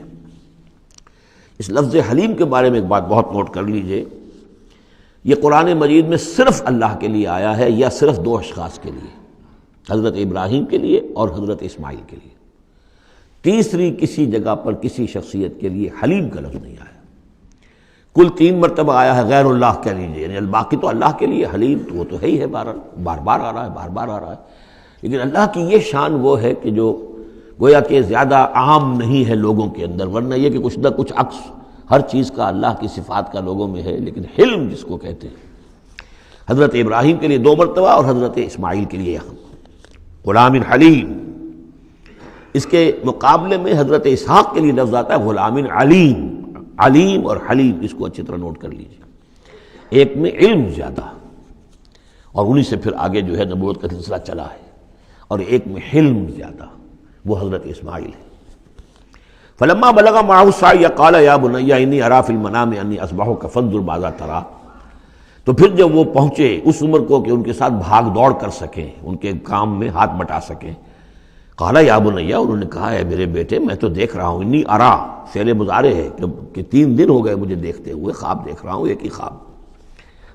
اس لفظ حلیم کے بارے میں ایک بات بہت نوٹ کر لیجئے، یہ قرآن مجید میں صرف اللہ کے لیے آیا ہے یا صرف دو اشخاص کے لیے، حضرت ابراہیم کے لیے اور حضرت اسماعیل کے لیے. تیسری کسی جگہ پر کسی شخصیت کے لیے حلیم کا لفظ نہیں آیا. کل 3 مرتبہ آیا ہے غیر اللہ کہہ لیجیے، یعنی باقی تو اللہ کے لیے. حلیم تو وہ تو ہے ہی ہے، بار بار آ رہا ہے، بار بار آ رہا ہے. لیکن اللہ کی یہ شان وہ ہے کہ جو گویا کہ زیادہ عام نہیں ہے لوگوں کے اندر، ورنہ یہ کہ کچھ نہ کچھ عکس ہر چیز کا اللہ کی صفات کا لوگوں میں ہے. لیکن حلم جس کو کہتے ہیں، حضرت ابراہیم کے لیے 2 مرتبہ اور حضرت اسماعیل کے لیے غلام حلیم. اس کے مقابلے میں حضرت اسحاق کے لیے لفظ آتا ہے غلام علیم. علیم اور حلیم اس کو اچھی طرح نوٹ کر لیجیے. ایک میں علم زیادہ اور انہی سے پھر آگے جو ہے نبوت کا سلسلہ چلا ہے، اور ایک میں حلم زیادہ، وہ حضرت اسماعیل ہے. فلما بلغ معه السعي قال يا بني اني ارى في المنام اني اذبحك فانظر ماذا ترى. تو پھر جب وہ پہنچے اس عمر کو کہ ان کے ساتھ بھاگ دوڑ کر سکیں، ان کے کام میں ہاتھ بٹا سکیں، قال یا بنی، انہوں نے کہا ہے میرے بیٹے میں تو دیکھ رہا ہوں. انی ارا فعل مضارع ہے کہ 3 دن ہو گئے مجھے دیکھتے ہوئے، خواب دیکھ رہا ہوں، ایک ہی خواب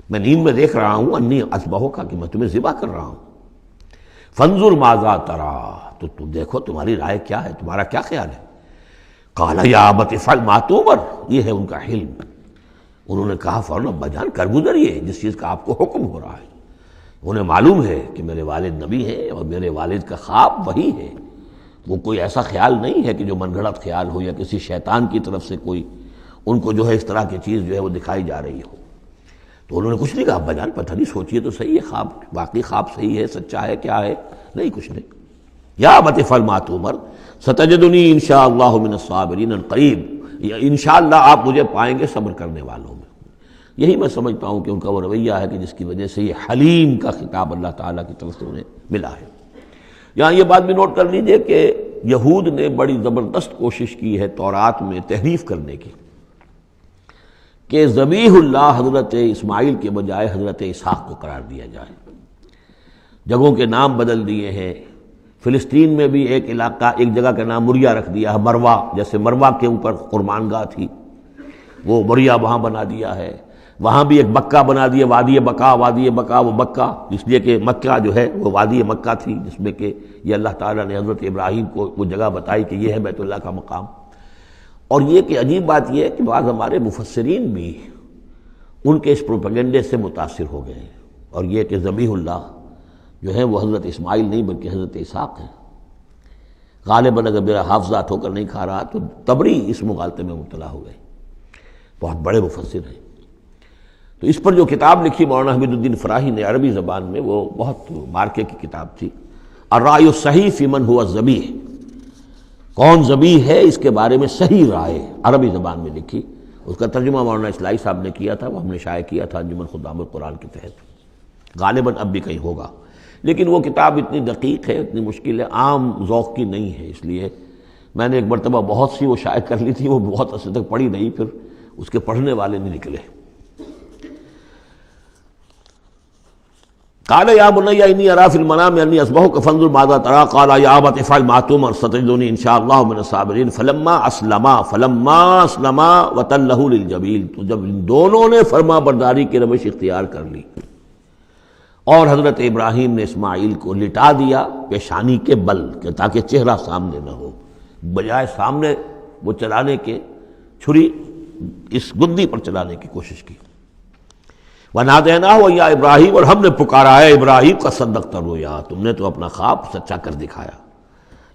میں نیند میں دیکھ رہا ہوں. انی اذبحک، کہ میں تمہیں ذبح کر رہا ہوں. فانظر ماذا ترى، تو تم دیکھو تمہاری رائے کیا ہے، تمہارا کیا خیال ہے. قال یا ابت افعل ما تؤمر، یہ ہے ان کا حلم. انہوں نے کہا فوراً ابا جان کر گزریے جس چیز کا آپ کو حکم ہو رہا ہے. انہیں معلوم ہے کہ میرے والد نبی ہیں اور میرے والد کا خواب وہی ہے، وہ کوئی ایسا خیال نہیں ہے کہ جو من گھڑت خیال ہو یا کسی شیطان کی طرف سے کوئی ان کو جو ہے اس طرح کی چیز جو ہے وہ دکھائی جا رہی ہو. تو انہوں نے کچھ نہیں کہا ابا جان پتہ نہیں سوچیے تو صحیح ہے، خواب باقی خواب صحیح ہے، سچا ہے، کیا ہے، نہیں کچھ نہیں. یا ابت افعل ما تؤمر ستجدنی انشاءاللہ من الصابرین قریب، انشاءاللہ آپ مجھے پائیں گے صبر کرنے والوں میں. یہی میں سمجھتا ہوں کہ ان کا وہ رویہ ہے کہ جس کی وجہ سے یہ حلیم کا خطاب اللہ تعالیٰ کی طرف سے انہیں ملا ہے. یہاں یہ بات بھی نوٹ کر لیجئے کہ یہود نے بڑی زبردست کوشش کی ہے تورات میں تحریف کرنے کی، کہ ذبیح اللہ حضرت اسماعیل کے بجائے حضرت اسحاق کو قرار دیا جائے. جگہوں کے نام بدل دیے ہیں. فلسطین میں بھی ایک علاقہ، ایک جگہ کا نام مریا رکھ دیا ہے، مروا، جیسے مروا کے اوپر قربان گاہ تھی وہ مریا وہاں بنا دیا ہے. وہاں بھی ایک بکہ بنا دیا، وادی بکا، وادی بکا وہ بکہ، اس لیے کہ مکہ جو ہے وہ وادی مکہ تھی، جس میں کہ یہ اللہ تعالیٰ نے حضرت ابراہیم کو وہ جگہ بتائی کہ یہ ہے بیت اللہ کا مقام. اور یہ کہ عجیب بات یہ ہے کہ بعض ہمارے مفسرین بھی ان کے اس پروپیگنڈے سے متاثر ہو گئے ہیں، اور یہ کہ ذبیح اللہ جو ہے وہ حضرت اسماعیل نہیں بلکہ حضرت اسحاق ہیں. غالباً اگر میرا حافظہ ٹھوکر نہیں کھا رہا تو تبری اس مغالطے میں مبتلا ہو گئے، بہت بڑے مفسر ہیں۔ تو اس پر جو کتاب لکھی مولانا حمید الدین فراہی نے عربی زبان میں، وہ بہت مارکے کی کتاب تھی، الرائے الصحیح فی من هو الذبیح، کون ذبیح ہے اس کے بارے میں صحیح رائے، عربی زبان میں لکھی۔ اس کا ترجمہ مولانا اصلاحی صاحب نے کیا تھا، وہ ہم نے شائع کیا تھا انجمن خدام القرآن کے تحت، غالباً اب بھی کہیں ہوگا، لیکن وہ کتاب اتنی دقیق ہے، اتنی مشکل ہے، عام ذوق کی نہیں ہے، اس لیے میں نے ایک مرتبہ بہت سی وہ شائع کر لی تھی، وہ بہت عرصے تک پڑھی نہیں، پھر اس کے پڑھنے والے نہیں نکلے۔ قال یا بنی انی اری فی المنام انی اذبحک فانظر ماذا تری، قال یا ابت افعل ما تؤمر ستجدنی ان شاء اللہ من الصابرین، فلما اسلما وتلہ للجبین، تو جب ان دونوں نے فرما برداری کی روش اختیار کر لی اور حضرت ابراہیم نے اسماعیل کو لٹا دیا پیشانی کے بل کہ تاکہ چہرہ سامنے نہ ہو، بجائے سامنے وہ چلانے کے چھری اس گدی پر چلانے کی کوشش کی۔ وَنَادَيْنَاهُ يَا ابراہیم، اور ہم نے پکارا ہے ابراہیم کا صدقت الرؤیا، تم نے تو اپنا خواب سچا کر دکھایا۔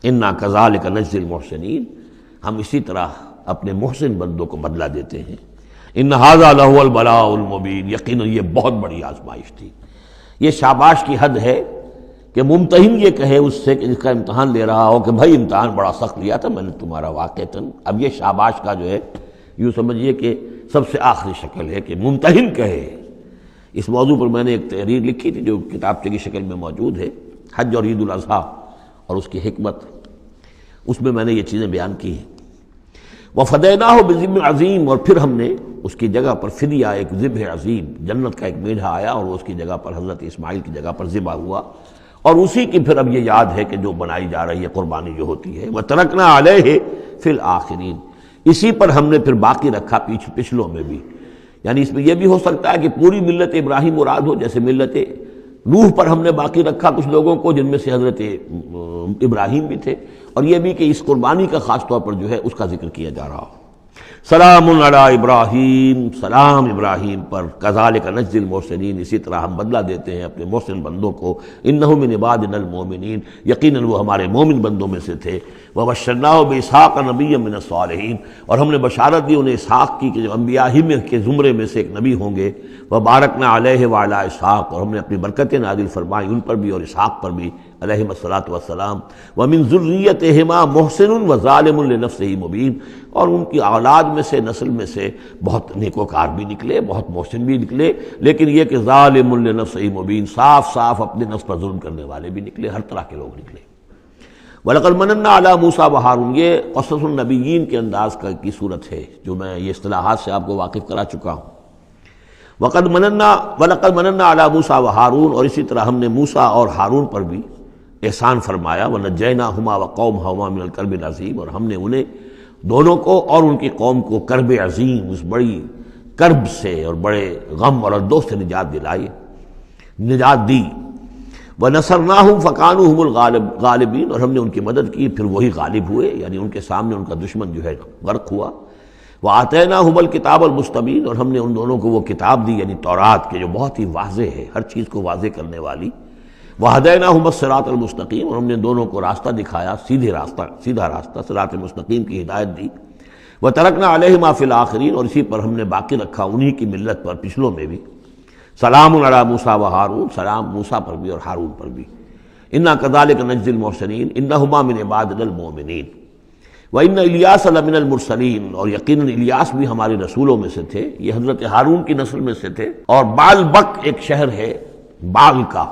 اِنَّا كَذَلِكَ نَجْزِي الْمُحْسِنِينَ، ہم اسی طرح اپنے محسن بندوں کو بدلہ دیتے ہیں۔ إِنَّ هَذَا لَهُوَ الْبَلَاءُ الْمُبِينُ، یقیناً یہ بہت بڑی آزمائش تھی۔ یہ شاباش کی حد ہے کہ ممتحن یہ کہے اس سے کہ جس کا امتحان لے رہا ہو کہ بھائی امتحان بڑا سخت لیا تھا میں نے تمہارا واقعتاً، اب یہ شاباش کا جو ہے یوں سمجھیے کہ سب سے آخری شکل ہے کہ ممتحن کہے۔ اس موضوع پر میں نے ایک تحریر لکھی تھی جو کتابچے کی شکل میں موجود ہے، حج اور عید الاضحیٰ اور اس کی حکمت، اس میں نے یہ چیزیں بیان کی ہیں۔ وَفَدَيْنَاهُ بِذِبْحٍ عَظِيمٍ، اور پھر ہم نے اس کی جگہ پر فدیہ، ایک ذبح عظیم، جنت کا ایک میڑھا آیا اور وہ اس کی جگہ پر حضرت اسماعیل کی جگہ پر ذبح ہوا، اور اسی کی پھر اب یہ یاد ہے کہ جو بنائی جا رہی ہے قربانی جو ہوتی ہے۔ وَتَرَكْنَا عَلَيْهِ فِي الْآخِرِينَ، اسی پر ہم نے پھر باقی رکھا پچھلوں میں بھی، یعنی اس میں یہ بھی ہو سکتا ہے کہ پوری ملت ابراہیم مراد ہو، جیسے ملت نوح پر ہم نے باقی رکھا کچھ لوگوں کو جن میں سے حضرت ابراہیم بھی تھے، اور یہ بھی کہ اس قربانی کا خاص طور پر جو ہے اس کا ذکر کیا جا رہا ہو۔ سلام علی ابراہیم، سلام ابراہیم پر، کذالک نجزی المحسنین، اسی طرح ہم بدلہ دیتے ہیں اپنے محسن بندوں کو، انہ من عبادنا المؤمنین، یقیناً وہ ہمارے مومن بندوں میں سے تھے۔ وبشرناہ باسحاق نبیا من الصالحین، اور ہم نے بشارت دی انہیں اسحاق کی کہ جو انبیاء ہی میں کے زمرے میں سے ایک نبی ہوں گے۔ وبارکنا علیہ وعلی اسحاق، اور ہم نے اپنی برکتیں نازل فرمائی ان پر بھی اور اسحاق پر بھی علیہم الصلاۃ والسلام۔ ومن ذریتہما محسن وظالم لنفسہ مبین، اور ان کی اولاد میں سے، نسل میں سے بہت نیکوکار بھی نکلے، بہت محسن بھی نکلے، لیکن یہ کہ ظالم لنفسہ مبین، صاف صاف اپنے نفس پر ظلم کرنے والے بھی نکلے، ہر طرح کے لوگ نکلے۔ وَلَقَدْ مَنَنَّا عَلَىٰ مُوسَىٰ وَهَارُونَ، یہ قصص النبیین کے انداز کی صورت ہے جو میں یہ اصطلاحات سے آپ کو واقف کرا چکا ہوں۔ وَلَقَدْ مَنَنَّا عَلَىٰ مُوسَىٰ وَهَارُونَ، اور اسی طرح ہم نے موسیٰ اور ہارون پر بھی احسان فرمایا۔ وَنَجَّيْنَاهُمَا وَقَوْمَهُمَا مِنَ الْكَرْبِ الْعَظِيمِ، اور ہم نے انہیں دونوں کو اور ان کی قوم کو کرب عظیم، اس بڑی کرب سے اور بڑے غم اور اردو سے نجات دلائی، نجات دی۔ وَنَصَرْنَاهُمْ فَكَانُوا هُمُ الْغَالِبِينَ، اور ہم نے ان کی مدد کی پھر وہی غالب ہوئے، یعنی ان کے سامنے ان کا دشمن جو ہے غرق ہوا۔ وَآتَيْنَاهُمُ الْكِتَابَ الْمُسْتَبِينَ، اور ہم نے ان دونوں کو وہ کتاب دی یعنی تورات کے جو بہت ہی واضح ہے، ہر چیز کو واضح کرنے والی۔ وَهَدَيْنَاهُمَ الصِّرَاطَ الْمُسْتَقِيمَ، اور ہم نے دونوں کو راستہ دکھایا، سیدھا راستہ صراط مستقیم کی ہدایت دی۔ وَتَرَكْنَا عَلَيْهِمَا فِي الْآخِرِينَ، اور اسی پر ہم نے باقی رکھا انہی کی ملت پر پچھلوں میں بھی۔ سلام علی موسیٰ وہارون، سلام موسیٰ پر بھی اور ہارون پر بھی۔ انا کذالک نجزی المحسنین انہما من عبادنا المؤمنین وان الیاس لمن المرسلین، اور یقیناً الیاس بھی ہمارے رسولوں میں سے تھے، یہ حضرت ہارون کی نسل میں سے تھے۔ اور بال بک ایک شہر ہے بال کا،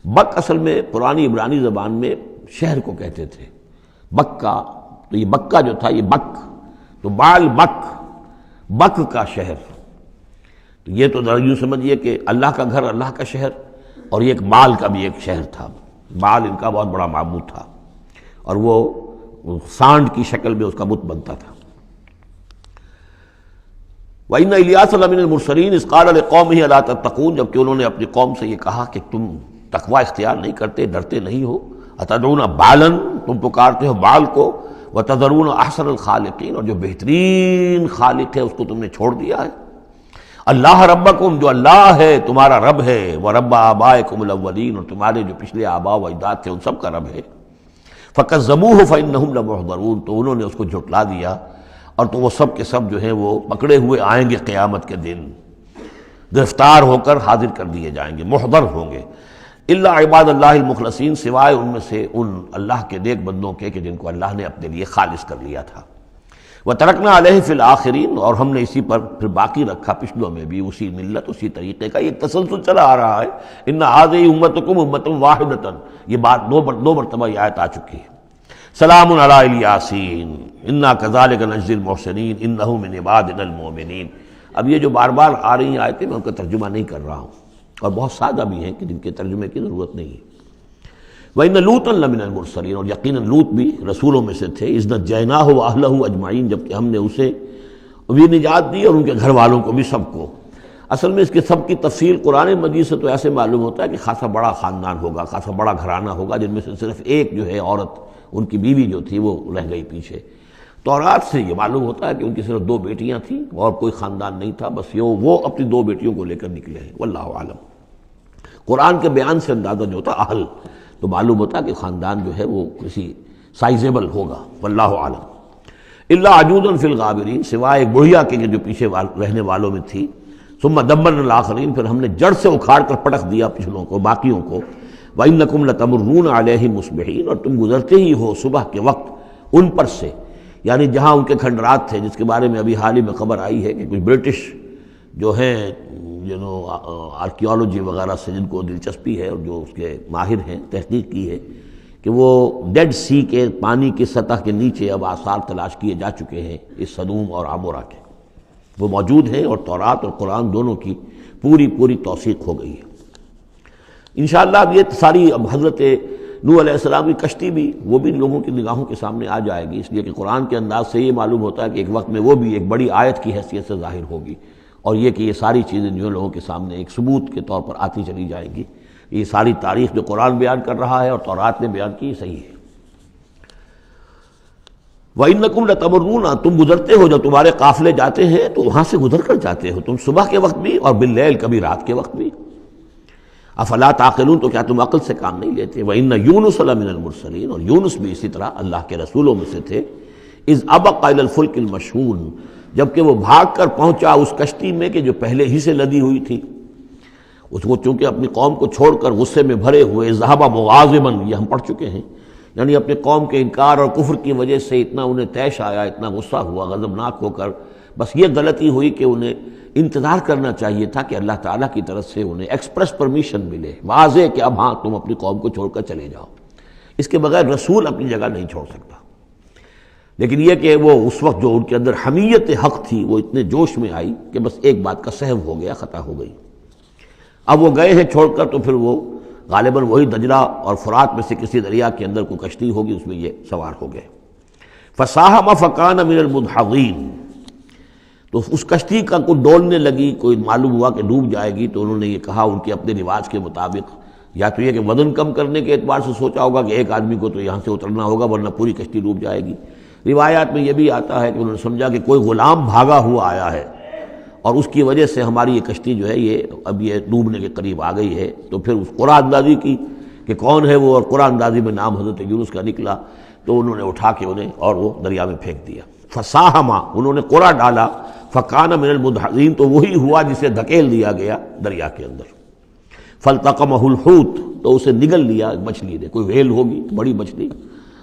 بک اصل میں پرانی عبرانی زبان میں شہر کو کہتے تھے، بکہ، تو یہ بکہ جو تھا یہ بک، تو بال بک، بک کا شہر، تو یہ تو یوں سمجھیے کہ اللہ کا گھر، اللہ کا شہر، اور یہ ایک بال کا بھی ایک شہر تھا، بال ان کا بہت بڑا معبود تھا، اور وہ سانڈ کی شکل میں اس کا بت بنتا تھا۔ وَإِنَّ إِلْيَاسَ لَمِنَ الْمُرْسَلِينَ إِذْ قَالَ لِقَوْمِهِ أَلَا تَتَّقُونَ، جبکہ انہوں نے اپنی قوم سے یہ کہا کہ تم تقوی اختیار نہیں کرتے، ڈرتے نہیں ہو۔ أَتَدْعُونَ بَالًا، تم پکارتے ہو بال کو، وَتَذَرُونَ أَحْسَنَ الْخَالِقِينَ، اور جو بہترین خالق ہے اس کو تم نے چھوڑ دیا ہے۔ اللہ ربکم، جو اللہ ہے تمہارا رب ہے، وَرَبَّ آبائکم الأولین، اور تمہارے جو پچھلے آباء و اجداد تھے ان سب کا رب ہے۔ فَكَذَّبُوهُ فَإِنَّهُمْ لَمُحْضَرُونَ، تو انہوں نے اس کو جھٹلا دیا اور تو وہ سب کے سب جو ہیں وہ پکڑے ہوئے آئیں گے قیامت کے دن، گرفتار ہو کر حاضر کر دیے جائیں گے، محضر ہوں گے۔ الا عباد اللہ المخلصین، سوائے ان میں سے ان اللہ کے نیک بندوں کے کہ جن کو اللہ نے اپنے لیے خالص کر لیا تھا۔ وَتَرَكْنَا عَلَيْهِ فِي الْآخِرِينَ، اور ہم نے اسی پر پھر باقی رکھا پچھلوں میں بھی، اسی ملت اسی طریقے کا ایک تسلسل چلا آ رہا ہے۔ ان هذه امتکم امۃ واحدۃ، یہ بات دو مرتبہ یہ آیت آ چکی ہے۔ سلام علی الیاسین انا کذالک نجزی المحسنین انہ من عبادنا المؤمنین۔ اب یہ جو بار بار آ رہی ہیں آیتیں میں ان کا ترجمہ نہیں کر رہا ہوں، اور بہت سادہ بھی ہیں کہ جن کے ترجمے کی ضرورت نہیں ہے۔ وَإِنَّ لُوطًا لَمِنَ الْمُرْسَلِينَ، اور یقیناً لوط بھی رسولوں میں سے تھے۔ اذ نجیناہ وَأَہلَہ اجمعین، جبکہ ہم نے اسے بھی نجات دی اور ان کے گھر والوں کو بھی، سب کو۔ اصل میں اس کے سب کی تفصیل قرآن مجید سے تو ایسے معلوم ہوتا ہے کہ خاصا بڑا خاندان ہوگا، خاصا بڑا گھرانہ ہوگا، جن میں سے صرف ایک جو ہے عورت، ان کی بیوی جو تھی وہ رہ گئی پیچھے۔ تورات سے یہ معلوم ہوتا ہے کہ ان کی صرف 2 بیٹیاں تھیں اور کوئی خاندان نہیں تھا، بس وہ اپنی 2 بیٹیوں کو لے کر نکلے ہیں، واللہ عالم۔ قرآن کے بیان سے اندازہ جو ہوتا اہل، تو معلوم ہوتا ہے کہ خاندان جو ہے وہ کسی سائزیبل ہوگا، واللہ عالم۔ الا عجوزا فی الغابرین، سوائے ایک بڑھیا کے جو پیچھے رہنے والوں میں تھی۔ ثم دمرنا الاخرین، پھر ہم نے جڑ سے اکھاڑ کر پٹک دیا پچھلوں کو، باقیوں کو۔ وَإِنَّكُمْ لَتَمُرُّونَ عَلَيْهِمْ مُصْبِحِينَ، اور تم گزرتے ہی ہو صبح کے وقت ان پر سے، یعنی جہاں ان کے کھنڈرات تھے، جس کے بارے میں ابھی حال ہی میں خبر آئی ہے کہ کچھ برٹش جو ہیں آرکیالوجی وغیرہ سے جن کو دلچسپی ہے اور جو اس کے ماہر ہیں، تحقیق کی ہے کہ وہ ڈیڈ سی کے پانی کی سطح کے نیچے اب آثار تلاش کیے جا چکے ہیں اس سدوم اور عمورہ کے، وہ موجود ہیں، اور تورات اور قرآن دونوں کی پوری توثیق ہو گئی ہے۔ انشاءاللہ اب یہ ساری اب حضرت نوح علیہ السلام کی کشتی بھی، وہ بھی لوگوں کی نگاہوں کے سامنے آ جائے گی، اس لیے کہ قرآن کے انداز سے یہ معلوم ہوتا ہے کہ ایک وقت میں وہ بھی ایک بڑی آیت کی حیثیت سے ظاہر ہوگی، اور یہ کہ یہ ساری چیزیں جو لوگوں کے سامنے ایک ثبوت کے طور پر آتی چلی جائیں گی۔ یہ ساری تاریخ جو قرآن بیان کر رہا ہے اور تورات نے بیان کی، صحیح ہے۔ وَإِنَّكُمْ لَتَمُرُّونَ، تم گزرتے ہو، جب تمہارے قافلے جاتے ہیں تو وہاں سے گزر کر جاتے ہو، تم صبح کے وقت بھی اور باللیل، کبھی رات کے وقت بھی۔ افلا تعقلون، تو کیا تم عقل سے کام نہیں لیتے؟ وَإِنَّ يُونُسَ لَمِنَ الْمُرْسَلِينَ، اور یونس بھی اسی طرح اللہ کے رسولوں میں سے تھے۔ اذ ابق الى الفلك المشحون، جبکہ وہ بھاگ کر پہنچا اس کشتی میں کہ جو پہلے ہی سے لدی ہوئی تھی، اس کو چونکہ اپنی قوم کو چھوڑ کر غصے میں بھرے ہوئے، ذهب مغاضبا، یہ ہم پڑھ چکے ہیں، یعنی اپنے قوم کے انکار اور کفر کی وجہ سے اتنا انہیں طیش آیا، اتنا غصہ ہوا، غضبناک ہو کر، بس یہ غلطی ہوئی کہ انہیں انتظار کرنا چاہیے تھا کہ اللہ تعالیٰ کی طرف سے انہیں ایکسپریس پرمیشن ملے، واضح کہ اب ہاں تم اپنی قوم کو چھوڑ کر چلے جاؤ۔ اس کے بغیر رسول اپنی جگہ نہیں چھوڑ سکتا۔ لیکن یہ کہ وہ اس وقت جو ان کے اندر حمیت حق تھی وہ اتنے جوش میں آئی کہ بس ایک بات کا سہو ہو گیا، خطا ہو گئی۔ اب وہ گئے ہیں چھوڑ کر، تو پھر وہ غالباً وہی دجلہ اور فرات میں سے کسی دریا کے اندر کوئی کشتی ہوگی، اس میں یہ سوار ہو گئے۔ فساہم فکان من المدحضین، تو اس کشتی کا کوئی ڈولنے لگی، کوئی معلوم ہوا کہ ڈوب جائے گی، تو انہوں نے یہ کہا ان کے اپنے رواج کے مطابق، یا تو یہ کہ وزن کم کرنے کے اعتبار سے سوچا ہوگا کہ ایک آدمی کو تو یہاں سے اترنا ہوگا ورنہ پوری کشتی ڈوب جائے گی۔ روایات میں یہ بھی آتا ہے کہ انہوں نے سمجھا کہ کوئی غلام بھاگا ہوا آیا ہے اور اس کی وجہ سے ہماری یہ کشتی جو ہے یہ اب یہ ڈوبنے کے قریب آ گئی ہے، تو پھر اس قرعہ اندازی کی کہ کون ہے وہ، اور قرعہ اندازی میں نام حضرت یونس کا نکلا، تو انہوں نے اٹھا کے انہیں اور وہ دریا میں پھینک دیا۔ فساہما، انہوں نے قرعہ ڈالا، فکان من المدحضین، تو وہی ہوا جسے دھکیل دیا گیا دریا کے اندر۔ فالتقمہ الحوت، تو اسے نگل لیا مچھلی نے، کوئی ویل ہوگی بڑی مچھلی،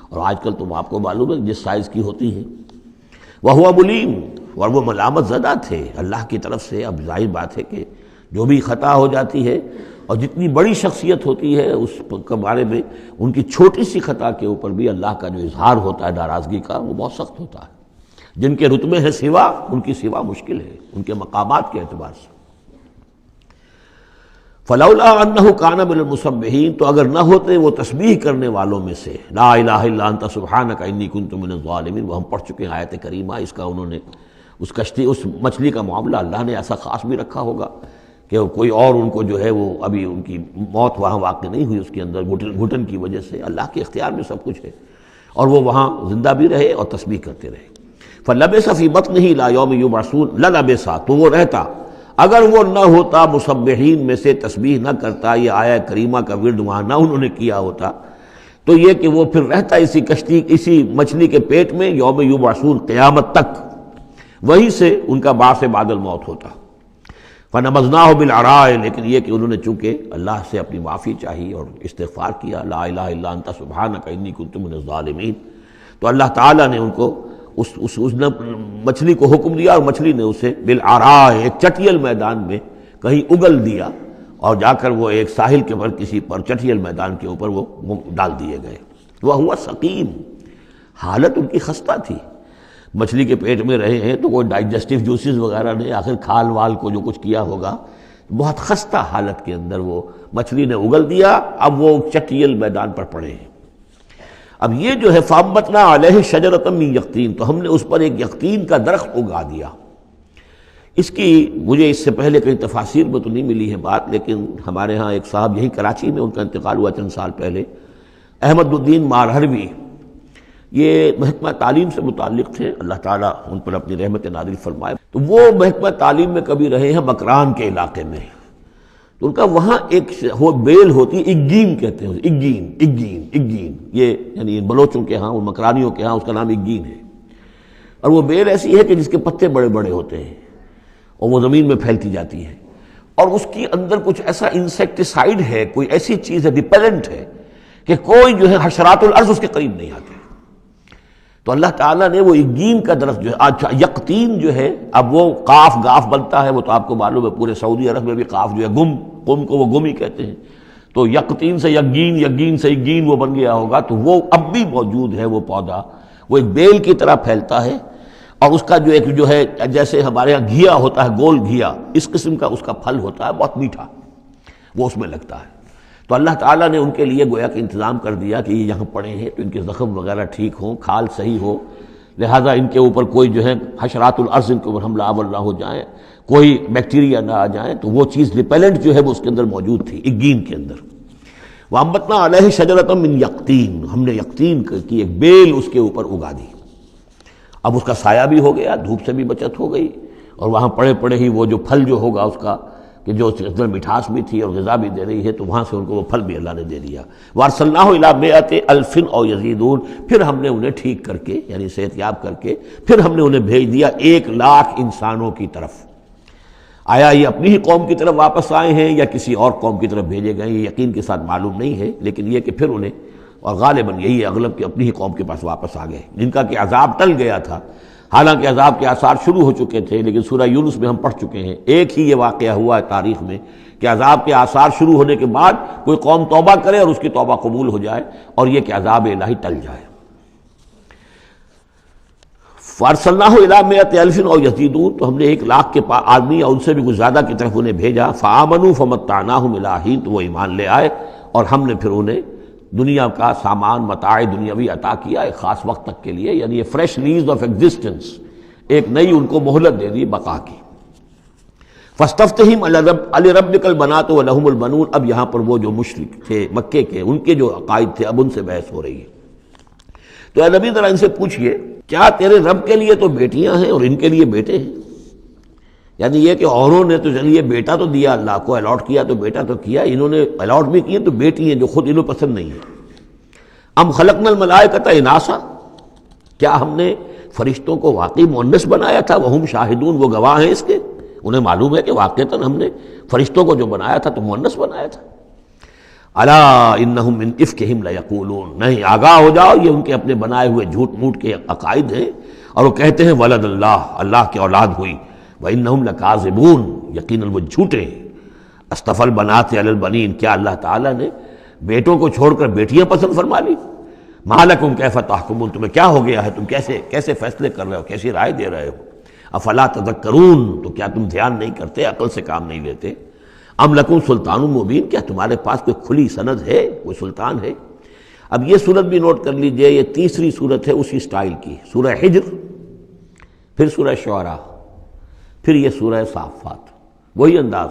اور آج کل تو آپ کو معلوم ہے جس سائز کی ہوتی ہیں۔ وہو ملیم، اور وہ ملامت زدہ تھے اللہ کی طرف سے۔ اب ظاہر بات ہے کہ جو بھی خطا ہو جاتی ہے اور جتنی بڑی شخصیت ہوتی ہے اس کے بارے میں ان کی چھوٹی سی خطا کے اوپر بھی اللہ کا جو اظہار ہوتا ہے ناراضگی کا، وہ بہت سخت ہوتا ہے۔ جن کے رتبے ہیں سوا، ان کی سوا مشکل ہے ان کے مقامات کے اعتبار سے۔ فلولا انہ کان من المسبحین، تو اگر نہ ہوتے وہ تسبیح کرنے والوں میں سے، لا الہ الا انت سبحانک انی کنت من الظالمین، وہ ہم پڑھ چکے ہیں آیت کریمہ۔ اس کا انہوں نے اس کشتی، اس مچھلی کا معاملہ اللہ نے ایسا خاص بھی رکھا ہوگا کہ کوئی اور ان کو جو ہے وہ ابھی ان کی موت وہاں واقع نہیں ہوئی، اس کے اندر گھٹن کی وجہ سے، اللہ کے اختیار میں سب کچھ ہے، اور وہ وہاں زندہ بھی رہے اور تسبیح کرتے رہے۔ فلبث فی بطنہ الی یوم یبعثون، للبث، تو وہ رہتا، اگر وہ نہ ہوتا مسبحین میں سے، تسبیح نہ کرتا، یہ آیہ کریمہ کا ورد وہاں نہ انہوں نے کیا ہوتا، تو یہ کہ وہ پھر رہتا اسی کشتی اسی مچھلی کے پیٹ میں یوم یبعثون قیامت تک، وہیں سے ان کا بعث بعد الموت ہوتا۔ فنبذناہ بالعراء، لیکن یہ کہ انہوں نے چونکہ اللہ سے اپنی معافی چاہی اور استغفار کیا، لا الہ الا انت سبحانک انی کنت من الظالمین، تو اللہ تعالیٰ نے ان کو اس مچھلی کو حکم دیا اور مچھلی نے اسے بالعراء، ایک چٹیل میدان میں کہیں اگل دیا، اور جا کر وہ ایک ساحل کے پر کسی پر چٹیل میدان کے اوپر وہ ڈال دیے گئے۔ وہو سقیم، حالت ان کی خستہ تھی، مچھلی کے پیٹ میں رہے ہیں تو کوئی ڈائجسٹو جوسز وغیرہ نہیں، آخر کھال وال کو جو کچھ کیا ہوگا، بہت خستہ حالت کے اندر وہ مچھلی نے اگل دیا، اب وہ چٹیل میدان پر پڑے ہیں۔ اب یہ جو ہے فَأَنبَتْنَا عَلَيْهِ شَجَرَةً مِّن يَقْطِين، تو ہم نے اس پر ایک یقطین کا درخت اگا دیا۔ اس کی مجھے اس سے پہلے کئی تفاسیر میں تو نہیں ملی ہے بات، لیکن ہمارے ہاں ایک صاحب یہی کراچی میں، ان کا انتقال ہوا چند سال پہلے، احمد الدین مارہروی، یہ محکمہ تعلیم سے متعلق تھے، اللہ تعالیٰ ان پر اپنی رحمت نازل فرمائے۔ تو وہ محکمہ تعلیم میں کبھی رہے ہیں مکران کے علاقے میں، تو ان کا وہاں ایک بیل ہوتی ہے، اگین کہتے ہیں، اگین، یہ یعنی بلوچوں کے ہاں اور مکرانیوں کے ہاں اس کا نام اگین ہے، اور وہ بیل ایسی ہے کہ جس کے پتے بڑے بڑے ہوتے ہیں اور وہ زمین میں پھیلتی جاتی ہے، اور اس کے اندر کچھ ایسا انسیکٹیسائیڈ ہے، کوئی ایسی چیز ہے، ریپیلنٹ ہے، کہ کوئی جو ہے حشرات الارض اس کے قریب نہیں آتے۔ تو اللہ تعالیٰ نے وہ اگین کا درخت جو ہے، اچھا یقطین جو ہے، اب وہ قاف گاف بنتا ہے، وہ تو آپ کو معلوم ہے پورے سعودی عرب میں بھی قاف جو ہے قم کو وہ گم ہی کہتے ہیں، تو یقطین سے یقین سے اگین وہ بن گیا ہوگا، تو وہ اب بھی موجود ہے، وہ پودا وہ ایک بیل کی طرح پھیلتا ہے، اور اس کا جو ہے جیسے ہمارے یہاں گھیا ہوتا ہے، گول گھیا، اس قسم کا اس کا پھل ہوتا ہے، بہت میٹھا، وہ اس میں لگتا ہے۔ تو اللہ تعالیٰ نے ان کے لیے گویا کہ انتظام کر دیا کہ یہ یہاں پڑے ہیں تو ان کے زخم وغیرہ ٹھیک ہوں، کھال صحیح ہو، لہٰذا ان کے اوپر کوئی جو ہے حشرات الارض ان کے اوپر حملہ آور نہ ہو جائیں، کوئی بیکٹیریا نہ آ جائیں، تو وہ چیز ریپیلنٹ جو ہے وہ اس کے اندر موجود تھی اگین کے اندر۔ وَأَنبَتْنَا عَلَيْهِ شَجَرَةً مِّن يَقْطِين، ہم نے یقطین کی ایک بیل اس کے اوپر اگا دی، اب اس کا سایہ بھی ہو گیا، دھوپ سے بھی بچت ہو گئی، اور وہاں پڑے پڑے ہی وہ جو پھل جو ہوگا اس کا، کہ جو اس کے اندر مٹھاس بھی تھی اور غذا بھی دے رہی ہے، تو وہاں سے ان کو وہ پھل بھی اللہ نے دے دیا۔ وَأَرْسَلْنَاهُ إِلَىٰ مِائَةِ أَلْفٍ أَوْ يَزِيدُونَ، پھر ہم نے انہیں ٹھیک کر کے یعنی صحت یاب کر کے پھر ہم نے انہیں بھیج دیا 1,00,000 انسانوں کی طرف۔ آیا یہ اپنی ہی قوم کی طرف واپس آئے ہیں یا کسی اور قوم کی طرف بھیجے گئے، یہ یقین کے ساتھ معلوم نہیں ہے، لیکن یہ کہ پھر انہیں، اور غالباً یہی ہے اغلب کہ اپنی ہی قوم کے پاس واپس آ گئے، جن کا کہ عذاب ٹل گیا تھا، حالانکہ عذاب کے آثار شروع ہو چکے تھے، لیکن سورہ یونس میں ہم پڑھ چکے ہیں، ایک ہی یہ واقعہ ہوا ہے تاریخ میں کہ عذاب کے آثار شروع ہونے کے بعد کوئی قوم توبہ کرے اور اس کی توبہ قبول ہو جائے، اور یہ کہ عذاب الہی ٹل جائے۔ فَأَرْسَلْنَاهُ إِلَىٰ مِائَةِ أَلْفٍ أَوْ يَزِيدُونَ، تو ہم نے 1,00,000 کے آدمی یا ان سے بھی کچھ زیادہ کی طرف انہیں بھیجا۔ فَآمَنُوا فَمَتَّعْنَاهُمْ إِلَىٰ حِينٍ، تو وہ ایمان لے آئے اور ہم نے پھر انہیں دنیا کا سامان متاع دنیاوی عطا کیا ایک خاص وقت تک کے لیے، یعنی یہ فریش لیز آف ایگزسٹنس، ایک نئی ان کو مہلت دے دی بقا کی۔ فَاسْتَفْتِهِمْ أَلِرَبِّكَ الْبَنَاتُ وَلَهُمُ الْبَنُونَ، اب یہاں پر وہ جو مشرک تھے مکے کے، ان کے جو عقائد تھے، اب ان سے بحث ہو رہی ہے۔ تو اے نبی ذرا ان سے پوچھئے، کیا تیرے رب کے لیے تو بیٹیاں ہیں اور ان کے لیے بیٹے ہیں؟ یعنی یہ کہ اوروں نے تو چلیے بیٹا تو دیا، اللہ کو الاٹ کیا تو بیٹا تو کیا، انہوں نے الاٹ بھی کیے تو بیٹی ہیں جو خود انہوں پسند نہیں ہے۔ ام خلقنا الملائکۃ اناثا، کیا ہم نے فرشتوں کو واقعی مؤنث بنایا تھا؟ وہم شاہدون، وہ گواہ ہیں اس کے، انہیں معلوم ہے کہ واقعتاً ہم نے فرشتوں کو جو بنایا تھا تو مؤنث بنایا تھا۔ الا انہم من افکہم لیقولون، نہیں آگاہ ہو جاؤ، یہ ان کے اپنے بنائے ہوئے جھوٹ موٹ کے عقائد ہیں، اور وہ کہتے ہیں ولد اللہ، اللہ کی اولاد ہوئی، وانہم لکاذبون، یقیناً وہ جھوٹے ہیں۔ اصطفى البنات علی البنین، کیا اللہ تعالیٰ نے بیٹوں کو چھوڑ کر بیٹیاں پسند فرما لی؟ ما لکم کیف تحکمون، تمہیں کیا ہو گیا ہے، تم کیسے فیصلے کر رہے ہو، کیسی رائے دے رہے ہو؟ افلا تذکرون، تو کیا تم دھیان نہیں کرتے، عقل سے کام نہیں لیتے؟ ام لکم سلطان مبین، کیا تمہارے پاس کوئی کھلی سند ہے، کوئی سلطان ہے؟ اب یہ صورت بھی نوٹ کر لیجئے، یہ تیسری صورت ہے اسی سٹائل کی، سورہ حجر، پھر سورہ شعراء، پھر یہ سورہ صافات، وہی انداز،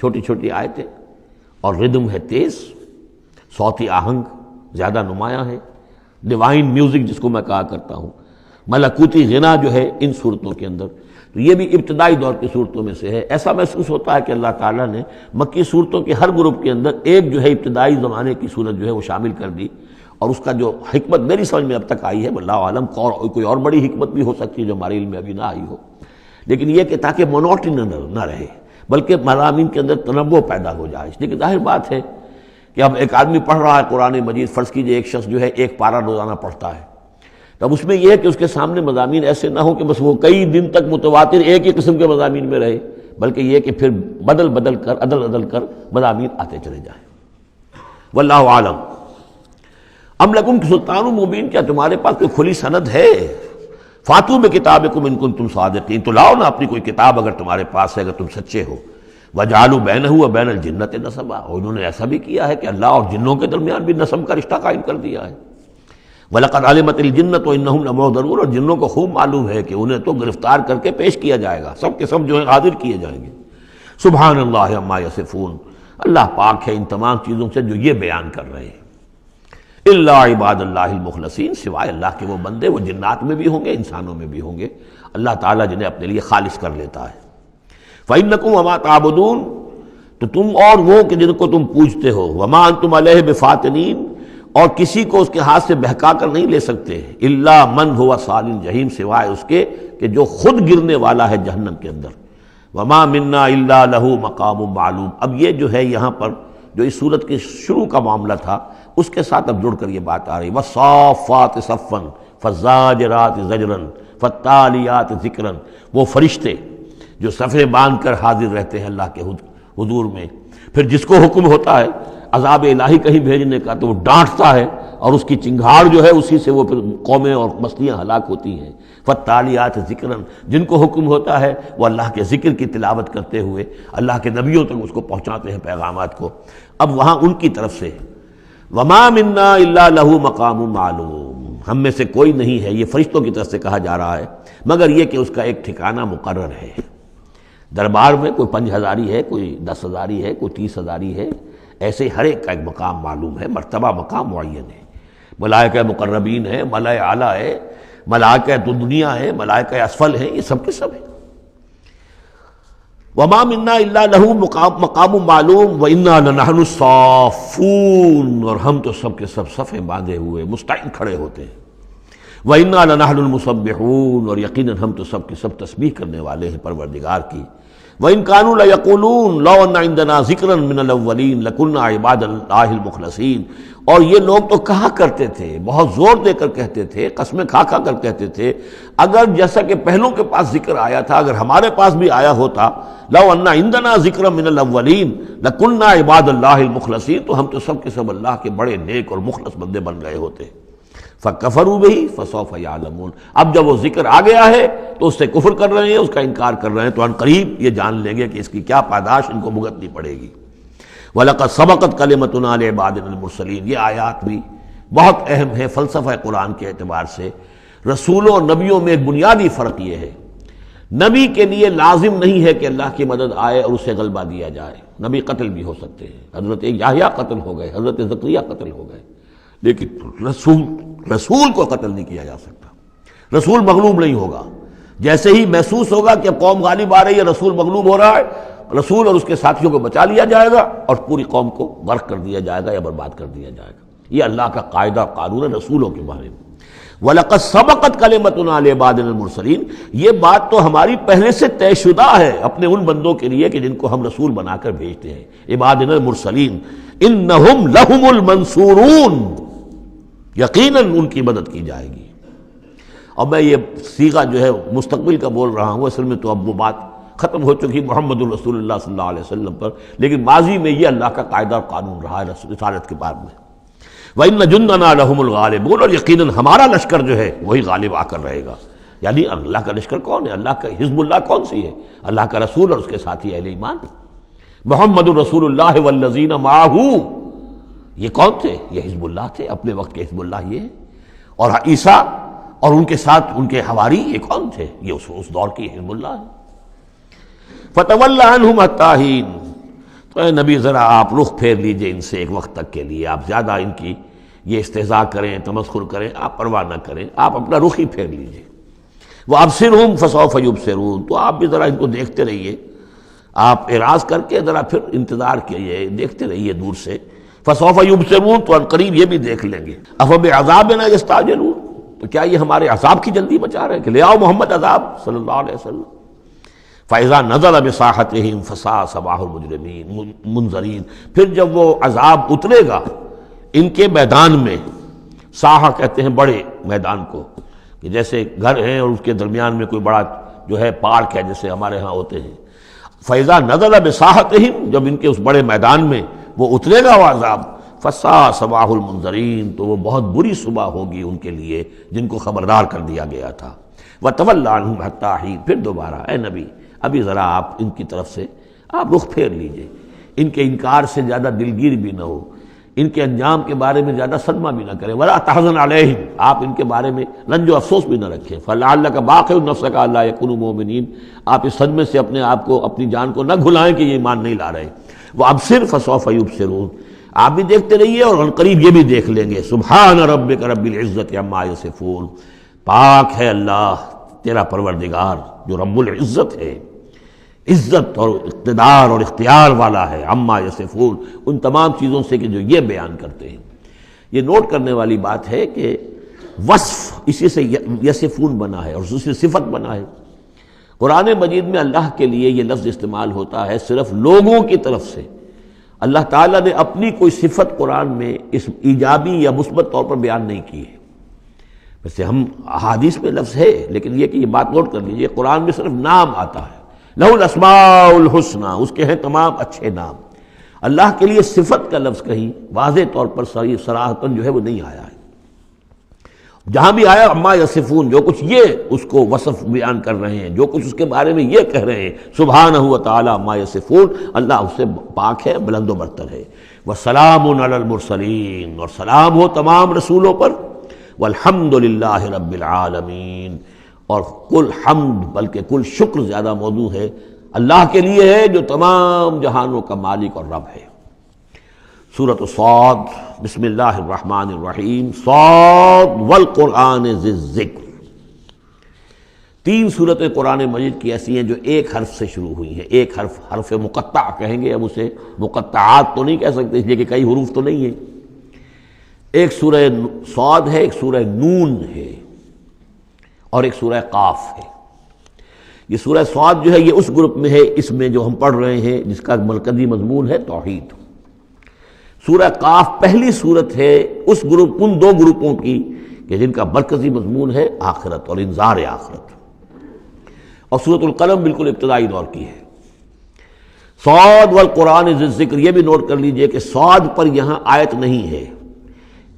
چھوٹی چھوٹی آیتیں، اور ردم ہے تیز، صوتی آہنگ زیادہ نمایاں ہے، ڈیوائن میوزک جس کو میں کہا کرتا ہوں، ملکوتی غنا جو ہے ان صورتوں کے اندر۔ تو یہ بھی ابتدائی دور کی صورتوں میں سے ہے۔ ایسا محسوس ہوتا ہے کہ اللہ تعالیٰ نے مکی صورتوں کے ہر گروپ کے اندر ایک جو ہے ابتدائی زمانے کی صورت جو ہے وہ شامل کر دی، اور اس کا جو حکمت میری سمجھ میں اب تک آئی ہے، واللہ عالم کوئی اور بڑی حکمت بھی ہو سکتی ہے جو ہمارے علم میں ابھی نہ آئی ہو، لیکن یہ کہ تاکہ مونوٹنی نہ رہے بلکہ مضامین کے اندر تنوع پیدا ہو جائے۔ لیکن ظاہر بات ہے کہ اب ایک آدمی پڑھ رہا ہے قرآن مجید، فرض کیجئے ایک شخص جو ہے ایک پارہ روزانہ پڑھتا ہے، تب اس میں یہ ہے کہ اس کے سامنے مضامین ایسے نہ ہوں کہ بس وہ کئی دن تک متواتر ایک ہی قسم کے مضامین میں رہے، بلکہ یہ کہ پھر بدل کر عدل کر مضامین آتے چلے جائیں۔ واللہ عالم۔ ام لکم سلطان مبین، کیا تمہارے پاس کوئی کھلی سند ہے؟ فاتو بکتابکم ان کنتم صادقین، تو لاؤ نا اپنی کوئی کتاب اگر تمہارے پاس ہے، اگر تم سچے ہو۔ وجعلوا بینہ وبین الجنۃ نسبا، اور انہوں نے ایسا بھی کیا ہے کہ اللہ اور جنوں کے درمیان بھی نسب کا رشتہ قائم کر دیا ہے۔ وَلَقَدْ عَلِمَتِ الْجِنَّةُ وَإِنَّهُمْ لَمُحْضَرُونَ، اور جنوں کو خوب معلوم ہے کہ انہیں تو گرفتار کر کے پیش کیا جائے گا، سب کے سب جو ہیں حاضر کیے جائیں گے۔ سبحان اللہ عما یصفون، اللہ پاک ہے ان تمام چیزوں سے جو یہ بیان کر رہے ہیں۔ الا عباد اللہ المخلصین، سوائے اللہ کے وہ بندے، وہ جنات میں بھی ہوں گے انسانوں میں بھی ہوں گے، اللہ تعالیٰ جنہیں اپنے لیے خالص کر لیتا ہے۔ فَإِنَّكُمْ وَمَا تَعْبُدُونَ، تو تم اور وہ کہ جن کو تم پوجتے ہو، وَمَا أَنْتُمْ عَلَيْهِ بِفَاتِنِينَ، اور کسی کو اس کے ہاتھ سے بہکا کر نہیں لے سکتے، الا من هو صال الجحیم، سوائے اس کے کہ جو خود گرنے والا ہے جہنم کے اندر۔ وما منا الا له مقام معلوم، اب یہ جو ہے یہاں پر جو اس صورت کے شروع کا معاملہ تھا اس کے ساتھ اب جڑ کر یہ بات آ رہی، والصافات صفا فالزاجرات زجرا فالتالیات ذکرا، وہ فرشتے جو صفیں باندھ کر حاضر رہتے ہیں اللہ کے حضور میں، پھر جس کو حکم ہوتا ہے عذاب الہی کہیں بھیجنے کا تو وہ ڈانٹتا ہے، اور اس کی چنگھاڑ جو ہے اسی سے وہ پھر قومیں اور بستیاں ہلاک ہوتی ہیں۔ فالتالیات ذکراً، جن کو حکم ہوتا ہے وہ اللہ کے ذکر کی تلاوت کرتے ہوئے اللہ کے نبیوں تک اس کو پہنچاتے ہیں پیغامات کو۔ اب وہاں ان کی طرف سے وما منا الا له مقام معلوم، ہم میں سے کوئی نہیں ہے، یہ فرشتوں کی طرف سے کہا جا رہا ہے، مگر یہ کہ اس کا ایک ٹھکانہ مقرر ہے۔ دربار میں کوئی 5000 ہے، کوئی 10,000 ہے، کوئی 30,000 ہے، ایسے ہر ایک کا ایک مقام معلوم ہے، مرتبہ مقام معین ہے۔ ملائکہ مقربین ہے، ملائے اعلیٰ ہے، ملائکہ دنیا ہے، ملائکہ اسفل ہیں، یہ سب کے سب ہیں۔ وما منا الا له مقام معلوم وانا لنحن الصافون، اور ہم تو سب کے سب صفیں باندھے ہوئے مستعد کھڑے ہوتے ہیں۔ وانا لنحن المسبحون، اور یقیناً ہم تو سب کے سب تسبیح کرنے والے ہیں پروردگار کی۔ وَإِن كَانُوا لَيَقُولُونَ لَوْ أَنَّ عِندَنَا ذِكْرًا مِنَ الْأَوَّلِينَ لَكُنَّا عِبَادَ اللَّهِ الْمُخْلَصِينَ، اور یہ لوگ تو کہا کرتے تھے، بہت زور دے کر کہتے تھے، قسمیں کھا کر کہتے تھے، اگر جیسا کہ پہلوں کے پاس ذکر آیا تھا، اگر ہمارے پاس بھی آیا ہوتا، لَوْ أَنَّ عِندَنَا ذِكْرًا مِنَ الْأَوَّلِينَ لَكُنَّا عِبَادَ اللَّهِ الْمُخْلَصِينَ، تو ہم تو سب کے سب اللہ کے بڑے نیک اور مخلص بندے بن گئے ہوتے۔ فَكَفَرُوا بِهِ فَسَوْفَ يَعْلَمُونَ، اب جب وہ ذکر آ گیا ہے تو اس سے کفر کر رہے ہیں، اس کا انکار کر رہے ہیں، تو ان قریب یہ جان لیں گے کہ اس کی کیا پاداش ان کو بھگتنی پڑے گی۔ وَلَقَدْ سَبَقَتْ كَلِمَتُنَا لِعِبَادِنَا الْمُرْسَلِينَ، یہ آیات بھی بہت اہم ہے فلسفہ قرآن کے اعتبار سے۔ رسولوں اور نبیوں میں ایک بنیادی فرق یہ ہے، نبی کے لیے لازم نہیں ہے کہ اللہ کی مدد آئے اور اسے غلبہ دیا جائے، نبی قتل بھی ہو سکتے ہیں، حضرت یحییٰ قتل ہو گئے، حضرت زکریا قتل ہو گئے، لیکن رسول کو قتل نہیں کیا جا سکتا، رسول مغلوب نہیں ہوگا۔ جیسے ہی محسوس ہوگا کہ اب قوم غالب آ رہی ہے، رسول مغلوب ہو رہا ہے، رسول اور اس کے ساتھیوں کو بچا لیا جائے گا اور پوری قوم کو غرق کر دیا جائے گا یا برباد کر دیا جائے گا۔ یہ اللہ کا قاعدہ قانون ہے رسولوں کے بارے میں۔ وَلَقَدْ سَبَقَتْ كَلِمَتُنَا لِعِبَادِنَا الْمُرْسَلِينَ، یہ بات تو ہماری پہلے سے طے شدہ ہے اپنے ان بندوں کے لیے کہ جن کو ہم رسول بنا کر بھیجتے ہیں، عبادنا المرسلین، انہم لہم المنصورون، یقیناً ان کی مدد کی جائے گی۔ اور میں یہ صیغہ جو ہے مستقبل کا بول رہا ہوں، اصل میں تو اب وہ بات ختم ہو چکی محمد الرسول اللہ صلی اللہ علیہ وسلم پر، لیکن ماضی میں یہ اللہ کا قاعدہ اور قانون رہا ہے رسالت کے بعد میں۔ وَإِنَّ جُنْدَنَا لَهُمُ الْغَالِبُونَ، اور یقیناً ہمارا لشکر جو ہے وہی غالب آ کر رہے گا۔ یعنی اللہ کا لشکر کون ہے؟ اللہ کا حزب اللہ کون سی ہے؟ اللہ کا رسول اور اس کے ساتھی اہل ایمان۔ محمد الرسول اللہ والذین معہ، یہ کون تھے؟ یہ حزب اللہ تھے، اپنے وقت کے حزب اللہ یہ ہے۔ اور عیسیٰ اور ان کے ساتھ ان کے حواری یہ کون تھے؟ یہ اس دور کی حزب اللہ ہے۔ فَتَوَلَّ عَنْهُمْ حَتَّىٰ حِينٍ، تو اے نبی ذرا آپ رخ پھیر لیجئے ان سے ایک وقت تک کے لیے، آپ زیادہ ان کی یہ استہزاء کریں، تمسخر کریں، آپ پرواہ نہ کریں، آپ اپنا رخ ہی پھیر لیجئے۔ وَأَبْصِرْهُمْ فَسَوْفَ يُبْصِرُونَ، تو آپ بھی ذرا ان کو دیکھتے رہیے، آپ اعراض کر کے ذرا پھر انتظار کیجئے، دیکھتے رہیے دور سے، فسوف یبصرون، تو ان قریب یہ بھی دیکھ لیں گے. افبعذابنا یستعجلون، تو کیا یہ ہمارے عذاب کی جلدی مچا رہے ہیں کہ لے آؤ محمد عذاب صلی اللہ علیہ وسلم. فَإِذَا نَزَلَ بِسَاحَتِهِمْ فَسَاءَ صَبَاحُ الْمُجْرِمِينَ منذرین، پھر جب وہ عذاب اترے گا ان کے میدان میں، ساحہ کہتے ہیں بڑے میدان کو، کہ جیسے گھر ہیں اور اس کے درمیان میں کوئی بڑا جو ہے پارک ہے جیسے ہمارے ہاں ہوتے ہیں. فَإِذَا نَزَلَ بِسَاحَتِهِمْ، جب ان کے اس بڑے میدان میں وہ اترے گا وہ عذاب، فَسَاءَ صَبَاحُ الْمُنذَرِينَ، تو وہ بہت بری صبح ہوگی ان کے لیے جن کو خبردار کر دیا گیا تھا. وَتَوَلَّ عَنْهُمْ حَتَّىٰ حِينٍ، پھر دوبارہ اے نبی ابھی ذرا آپ ان کی طرف سے آپ رخ پھیر لیجئے، ان کے انکار سے زیادہ دلگیر بھی نہ ہو، ان کے انجام کے بارے میں زیادہ صدمہ بھی نہ کریں. وَلَا تَحْزَنْ عَلَيْهِمْ، آپ ان کے بارے میں رنج و افسوس بھی نہ رکھیں. فَلَعَلَّكَ بَاخِعٌ نَفْسَكَ أَلَّا يَكُونُوا مُؤْمِنِينَ، آپ اس صدمے سے اپنے آپ کو، اپنی جان کو نہ گھلائیں کہ یہ ایمان نہیں لا رہے. وَأَبْصِرْ فَسَوْفَ يُبْصِرُونَ، آپ بھی دیکھتے رہیے اور ان قریب یہ بھی دیکھ لیں گے. سبحان ربک رب العزت عما یصفون، پاک ہے اللہ تیرا پروردگار جو رب العزت ہے، عزت اور اقتدار اور اختیار والا ہے. عما یصفون، ان تمام چیزوں سے کہ جو یہ بیان کرتے ہیں. یہ نوٹ کرنے والی بات ہے کہ وصف اسی سے یصفون بنا ہے اور اسی سے صفت بنا ہے. قرآن مجید میں اللہ کے لیے یہ لفظ استعمال ہوتا ہے صرف لوگوں کی طرف سے. اللہ تعالیٰ نے اپنی کوئی صفت قرآن میں اس ایجابی یا مثبت طور پر بیان نہیں کی ہے. ویسے ہم احادیث میں لفظ ہے، لیکن یہ کہ یہ بات نوٹ کر لیجیے قرآن میں صرف نام آتا ہے. لہ الاسماء الحسنی، اس کے ہیں تمام اچھے نام. اللہ کے لیے صفت کا لفظ کہیں واضح طور پر صراحتاً جو ہے وہ نہیں آیا ہے. جہاں بھی آیا عما یصفون، جو کچھ یہ اس کو وصف بیان کر رہے ہیں، جو کچھ اس کے بارے میں یہ کہہ رہے ہیں، سبحانہ و تعالی عما یصفون، اللہ اس سے پاک ہے، بلند و برتر ہے. وسلام علی المرسلین، اور سلام ہو تمام رسولوں پر. والحمد للہ رب العالمین، اور کل حمد بلکہ کل شکر زیادہ موضوع ہے اللہ کے لیے ہے جو تمام جہانوں کا مالک اور رب ہے. سورۃ صاد، بسم اللہ الرحمن الرحیم. صاد والقرآن ذی الذکر، 3 صورتیں قرآن مجید کی ایسی ہیں جو ایک حرف سے شروع ہوئی ہیں. ایک حرف، حرف مقطع کہیں گے اب اسے، مقطعات تو نہیں کہہ سکتے اس لیے کہ کئی حروف تو نہیں ہیں. ایک سورہ صاد ہے، ایک سورہ نون ہے، اور ایک سورہ قاف ہے. یہ سورہ صاد جو ہے یہ اس گروپ میں ہے، اس میں جو ہم پڑھ رہے ہیں جس کا مرکزی مضمون ہے توحید. سورہ قاف پہلی صورت ہے اس گروپ، ان 2 گروپوں کی کہ جن کا مرکزی مضمون ہے آخرت اور انذار آخرت. اور سورۃ القلم بالکل ابتدائی دور کی ہے. صاد والقرآن ذی الذکر، یہ بھی نوٹ کر لیجئے کہ صاد پر یہاں آیت نہیں ہے.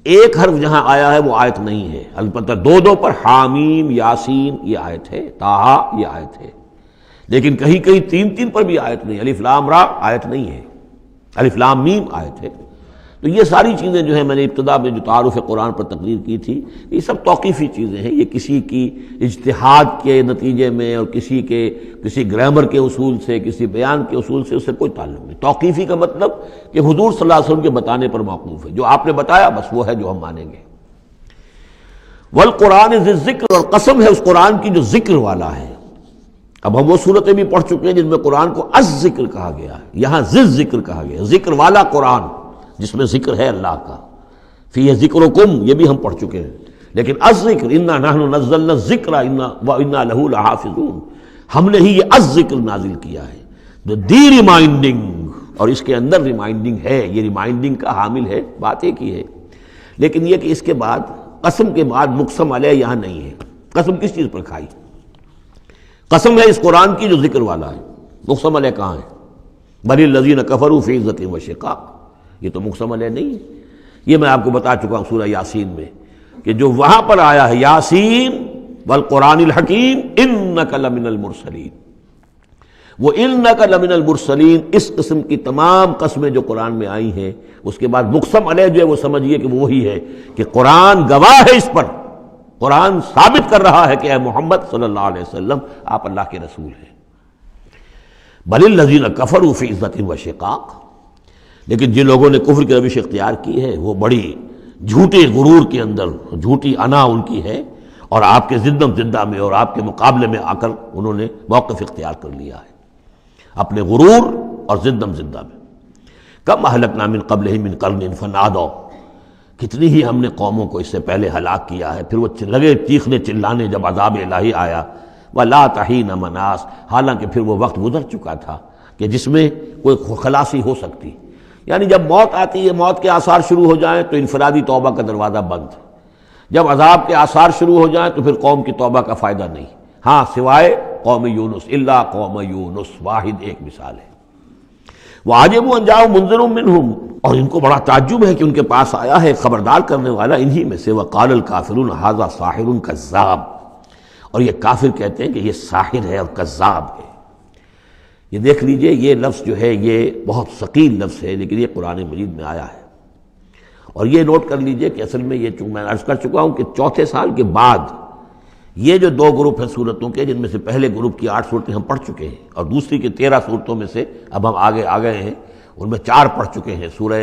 ایک حرف جہاں آیا ہے وہ آیت نہیں ہے، البتہ 2 پر حامیم، یاسین یہ آیت ہے، طٰہٰ یہ آیت ہے. لیکن کہیں کہیں 3 پر بھی آیت نہیں. الف لام را آیت نہیں ہے، الف لام میم آیت ہے. تو یہ ساری چیزیں جو ہیں میں نے ابتدا میں جو تعارف قرآن پر تقریر کی تھی، یہ سب توقیفی چیزیں ہیں. یہ کسی کی اجتہاد کے نتیجے میں اور کسی گرامر کے اصول سے، کسی بیان کے اصول سے اس سے کوئی تعلق نہیں. توقیفی کا مطلب کہ حضور صلی اللہ علیہ وسلم کے بتانے پر موقوف ہے. جو آپ نے بتایا بس وہ ہے جو ہم مانیں گے. والقرآن ذی الذکر، اور قسم ہے اس قرآن کی جو ذکر والا ہے. اب ہم وہ صورتیں بھی پڑھ چکے ہیں جن میں قرآن کو الذکر کہا گیا ہے، یہاں ذی الذکر کہا گیا، ذکر والا قرآن جس میں ذکر ہے اللہ کا. فیہ ذکرکم، یہ بھی ہم پڑھ چکے ہیں. لیکن الذکر، انا نحن نزلنا الذکر وانا لہ لحافظون، ہم نے ہی یہ الذکر نازل کیا ہے، دی ریمائنڈنگ، اور اس کے اندر ریمائنڈنگ ہے، یہ ریمائنڈنگ کا حامل ہے، بات ایک ہی ہے. لیکن یہ کہ اس کے بعد قسم کے بعد مقسم علیہ یہاں نہیں ہے. قسم کس چیز پر کھائی؟ قسم ہے اس قرآن کی جو ذکر والا ہے. مقسم علیہ کہاں ہے؟ بل الذین کفروا فی عزۃ و شقاق، یہ تو مقسم علیہ نہیں. یہ میں آپ کو بتا چکا ہوں سورہ یاسین میں کہ جو وہاں پر آیا ہے یاسین والقرآن الحکیم انک لمن المرسلین، وہ انک لمن المرسلین، اس قسم کی تمام قسمیں جو قرآن میں آئی ہیں اس کے بعد مقسم علیہ جو ہے وہ سمجھیے کہ وہی ہے کہ قرآن گواہ ہے اس پر. قرآن ثابت کر رہا ہے کہ اے محمد صلی اللہ علیہ وسلم آپ اللہ کے رسول ہیں. بل الذین کفروا فی عزۃ و شقاق، لیکن جن لوگوں نے کفر کی روش اختیار کی ہے وہ بڑی جھوٹے غرور کے اندر، جھوٹی انا ان کی ہے، اور آپ کے زندم زندہ میں اور آپ کے مقابلے میں آ کر انہوں نے موقف اختیار کر لیا ہے اپنے غرور اور زندم زندہ میں. کم اہلکنا من قبلہم من قرن فنادوا، کتنی ہی ہم نے قوموں کو اس سے پہلے ہلاک کیا ہے، پھر وہ لگے چیخنے چلانے جب عذاب الہی آیا۔ وَلَا تَحِينَ مَنَاص، حالانکہ پھر وہ وقت گزر چکا تھا کہ جس میں کوئی خلاصی ہو سکتی، یعنی جب موت آتی ہے، موت کے آثار شروع ہو جائیں تو انفرادی توبہ کا دروازہ بند، جب عذاب کے آثار شروع ہو جائیں تو پھر قوم کی توبہ کا فائدہ نہیں، ہاں سوائے قوم یونس، الا قوم یونس، واحد ایک مثال ہے۔ وَعَجِبُوا أَن جَاءَهُم مُنذِرٌ مِّنْهُمْ، اور ان کو بڑا تعجب ہے کہ ان کے پاس آیا ہے خبردار کرنے والا انہی میں سے۔ وَقَالَ الْكَافِرُونَ هَذَا سَاحِرٌ كَذَّابٌ، اور یہ کافر کہتے ہیں کہ یہ ساحر ہے اور کذاب ہے۔ یہ دیکھ لیجئے، یہ لفظ جو ہے یہ بہت ثقیل لفظ ہے، لیکن یہ قرآن مجید میں آیا ہے۔ اور یہ نوٹ کر لیجئے کہ اصل میں یہ چونکہ میں عرض کر چکا ہوں کہ چوتھے سال کے بعد یہ جو دو گروپ ہیں صورتوں کے، جن میں سے پہلے گروپ کی 8 صورتیں ہم پڑھ چکے ہیں، اور دوسری کی 13 صورتوں میں سے اب ہم آگے آ گئے ہیں، ان میں 4 پڑھ چکے ہیں، سورہ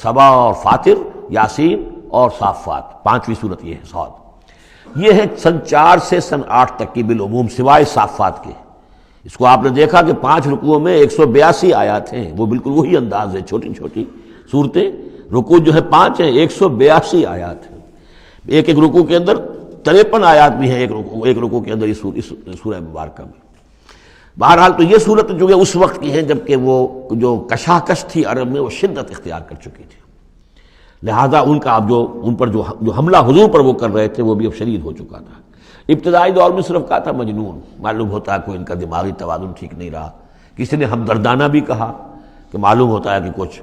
سبا اور فاطر، یاسین اور صافات، 5ویں صورت یہ ہے صاد۔ یہ ہے سن 4 سے سن 8 تک کی بالعموم سوائے صافات کے۔ اس کو آپ نے دیکھا کہ 5 رکوعوں میں 182 آیات ہیں، وہ بالکل وہی انداز ہے، چھوٹی چھوٹی صورتیں، رکوع جو ہے 5 ہیں، 182 آیات ہیں، ایک ایک رکوع کے اندر 53 آیات بھی ہیں ایک رکوع کے اندر اس سورہ مبارکہ میں۔ بہرحال تو یہ صورت جو ہے اس وقت کی ہیں جبکہ وہ جو کشاکش تھی عرب میں وہ شدت اختیار کر چکی تھی، لہذا ان کا اب ان پر جو حملہ حضور پر وہ کر رہے تھے وہ بھی اب شدید ہو چکا تھا۔ ابتدائی دور میں صرف کہا تھا مجنون، معلوم ہوتا ہے کوئی ان کا دماغی توازن ٹھیک نہیں رہا، کسی نے ہمدردانہ بھی کہا کہ معلوم ہوتا ہے کہ کچھ،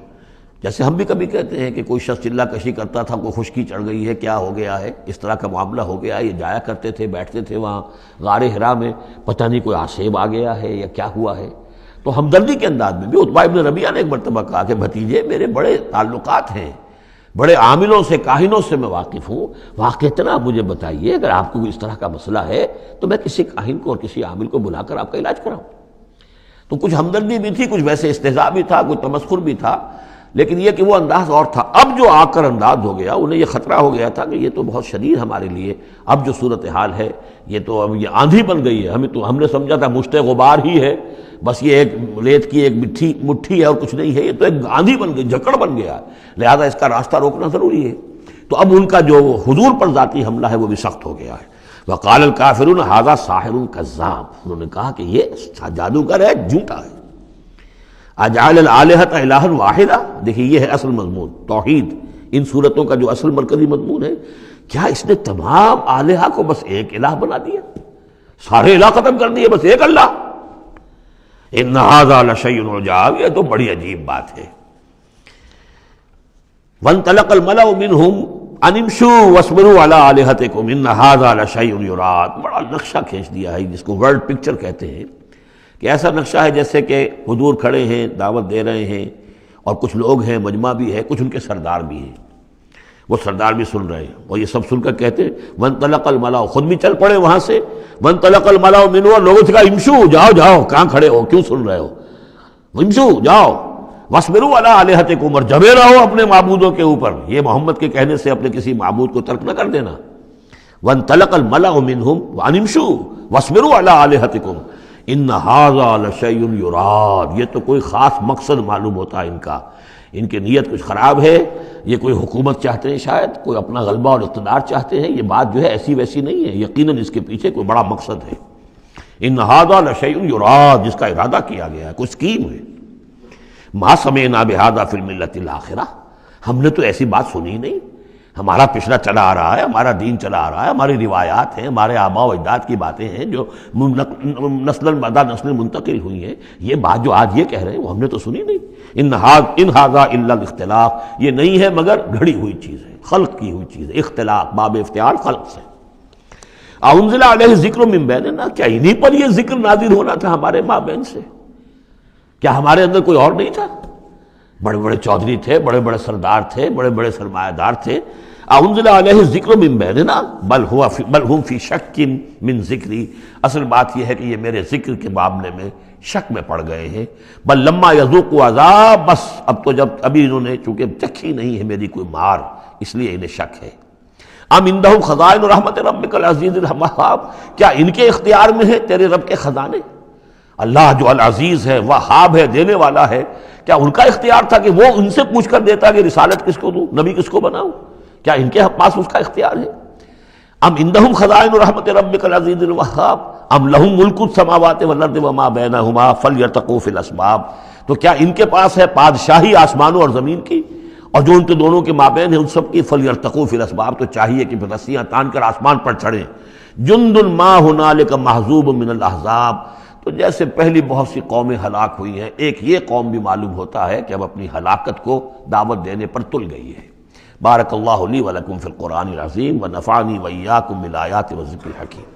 جیسے ہم بھی کبھی کہتے ہیں کہ کوئی شخص چلہ کشی کرتا تھا، کوئی خشکی چڑھ گئی ہے، کیا ہو گیا ہے، اس طرح کا معاملہ ہو گیا ہے، یہ جایا کرتے تھے، بیٹھتے تھے وہاں غار حرا میں، پتہ نہیں کوئی آسیب آ گیا ہے یا کیا ہوا ہے۔ تو ہمدردی کے انداز میں بھی عتبہ ابن ربیعہ نے ایک مرتبہ کہا کہ بھتیجے میرے بڑے تعلقات ہیں، بڑے عاملوں سے کاہنوں سے میں واقف ہوں، واقعتاً آپ مجھے بتائیے اگر آپ کو اس طرح کا مسئلہ ہے تو میں کسی کاہن کو اور کسی عامل کو بلا کر آپ کا علاج کراؤں۔ تو کچھ ہمدردی بھی تھی، کچھ ویسے استہزاء بھی تھا، کچھ تمسخر بھی تھا، لیکن یہ کہ وہ انداز اور تھا۔ اب جو آ کر انداز ہو گیا، انہیں یہ خطرہ ہو گیا تھا کہ یہ تو بہت شدید ہمارے لیے، اب جو صورتحال ہے یہ تو اب یہ آندھی بن گئی ہے، ہم نے سمجھا تھا مشت غبار ہی ہے، بس یہ ایک ریت کی ایک مٹھی ہے اور کچھ نہیں ہے، یہ تو ایک آندھی بن گئی، جھکڑ بن گیا، لہذا اس کا راستہ روکنا ضروری ہے۔ تو اب ان کا جو حضور پر ذاتی حملہ ہے وہ بھی سخت ہو گیا ہے۔ وقال الکافرون ھذا ساحر کذاب، انہوں نے کہا کہ یہ جادوگر ہے، جھوٹا ہے۔ اجعل الآلہۃ الہا واحدا، دیکھیے یہ ہے اصل مضمون توحید، ان صورتوں کا جو اصل مرکزی مضمون ہے، کیا اس نے تمام آلہہ کو بس ایک الہ بنا دیا، سارے الہ ختم کر دیے، بس ایک اللہ؟ ان ھذا لشیء عجاب، یہ تو بڑی عجیب بات ہے۔ وانطلق الملأ منهم ان امشوا واصبروا على آلہتکم ان ھذا لشیء یراد، بڑا نقشہ کھینچ دیا ہے جس کو ورڈ پکچر کہتے ہیں، کہ ایسا نقشہ ہے جیسے کہ حضور کھڑے ہیں، دعوت دے رہے ہیں، اور کچھ لوگ ہیں، مجمع بھی ہے، کچھ ان کے سردار بھی ہیں، وہ سردار بھی سن رہے ہیں، اور یہ سب سن کر کہتے ہیں وانطلق الملأ، خود بھی چل پڑے وہاں سے، وانطلق الملأ منهم، اور لوگوں سے کہا امشوا، جاؤ جاؤ، کہاں کھڑے ہو، کیوں سن رہے ہو، امشوا جاؤ، واصبروا علی آلہتکم، اور جمے رہو اپنے معبودوں کے اوپر، یہ محمد کے کہنے سے اپنے کسی معبود کو ترک نہ کر دینا۔ وانطلق الملأ منهم وان امشوا واصبروا علی آلہتکم ان ھذا لشیء یراد، یہ تو کوئی خاص مقصد معلوم ہوتا ہے ان کا، ان کی نیت کچھ خراب ہے، یہ کوئی حکومت چاہتے ہیں، شاید کوئی اپنا غلبہ اور اقتدار چاہتے ہیں، یہ بات جو ہے ایسی ویسی نہیں ہے، یقیناً اس کے پیچھے کوئی بڑا مقصد ہے۔ ان ھذا لشیء یراد، جس کا ارادہ کیا گیا ہے، کوئی اسکیم ہے۔ ما سمعنا بھذا فی الملۃ الاخرہ، ہم نے تو ایسی بات سنی نہیں، ہمارا پچھلا چلا آ رہا ہے، ہمارا دین چلا آ رہا ہے، ہماری روایات ہیں، ہمارے آباء و اجداد کی باتیں ہیں جو نسل بعد نسل منتقل ہوئی ہیں، یہ بات جو آج یہ کہہ رہے ہیں وہ ہم نے تو سنی نہیں۔ ان ھذا الا الاختلاف، یہ نہیں ہے مگر گھڑی ہوئی چیز ہے، خلق کی ہوئی چیز ہے، اختلاف باب افتعال خلق سے۔ انزل علیہ ذکر من بیننا، کیا انہی پر یہ ذکر نازل ہونا تھا ہمارے مابین سے؟ کیا ہمارے اندر کوئی اور نہیں تھا؟ بڑے بڑے چودھری تھے، بڑے بڑے سردار تھے، بڑے بڑے سرمایہ دار تھے۔ انزل علیہ ذکر من بیننا بل ہم فی شک من ذکری، اصل بات یہ ہے کہ یہ میرے ذکر کے معاملے میں شک میں پڑ گئے ہیں۔ بل لما یذوقوا عذاب، بس اب تو جب ابھی انہوں نے چونکہ چکھی نہیں ہے میری کوئی مار، اس لیے انہیں شک ہے۔ ام عندہم خزائن رحمت ربک العزیز الوہاب، کیا ان کے اختیار میں ہے تیرے رب کے خزانے؟ اللہ جو العزیز ہے، وہاب ہے، دینے والا ہے، کیا ان کا اختیار تھا کہ وہ ان سے پوچھ کر دیتا کہ رسالت کس کو دوں، نبی کس کو بناؤں؟ کیا ان کے پاس اس کا اختیار ہے؟ ام عندہم خزائن رحمت ربک العزیز الوہاب ام لہم ملک السماوات والارض وما بینہما فلیرتقوا فی الاسباب، تو کیا ان کے پاس ہے بادشاہی آسمانوں اور زمین کی، اور جو ان کے دونوں کے مابین ہے ان سب کی، فلیرتقوا فی الاسباب، تو چاہیے کہ پھر رسیاں تان کر آسمان پر چڑھیں۔ جند ما ہنالک محذوب من الاحزاب، تو جیسے پہلی بہت سی قومیں ہلاک ہوئی ہیں، ایک یہ قوم بھی معلوم ہوتا ہے کہ اب اپنی ہلاکت کو دعوت دینے پر تل گئی ہے۔ بارک اللہ لی ولکم فی القرآن العظیم ونفعنی وإیاکم بالآیات والذکر الحکیم۔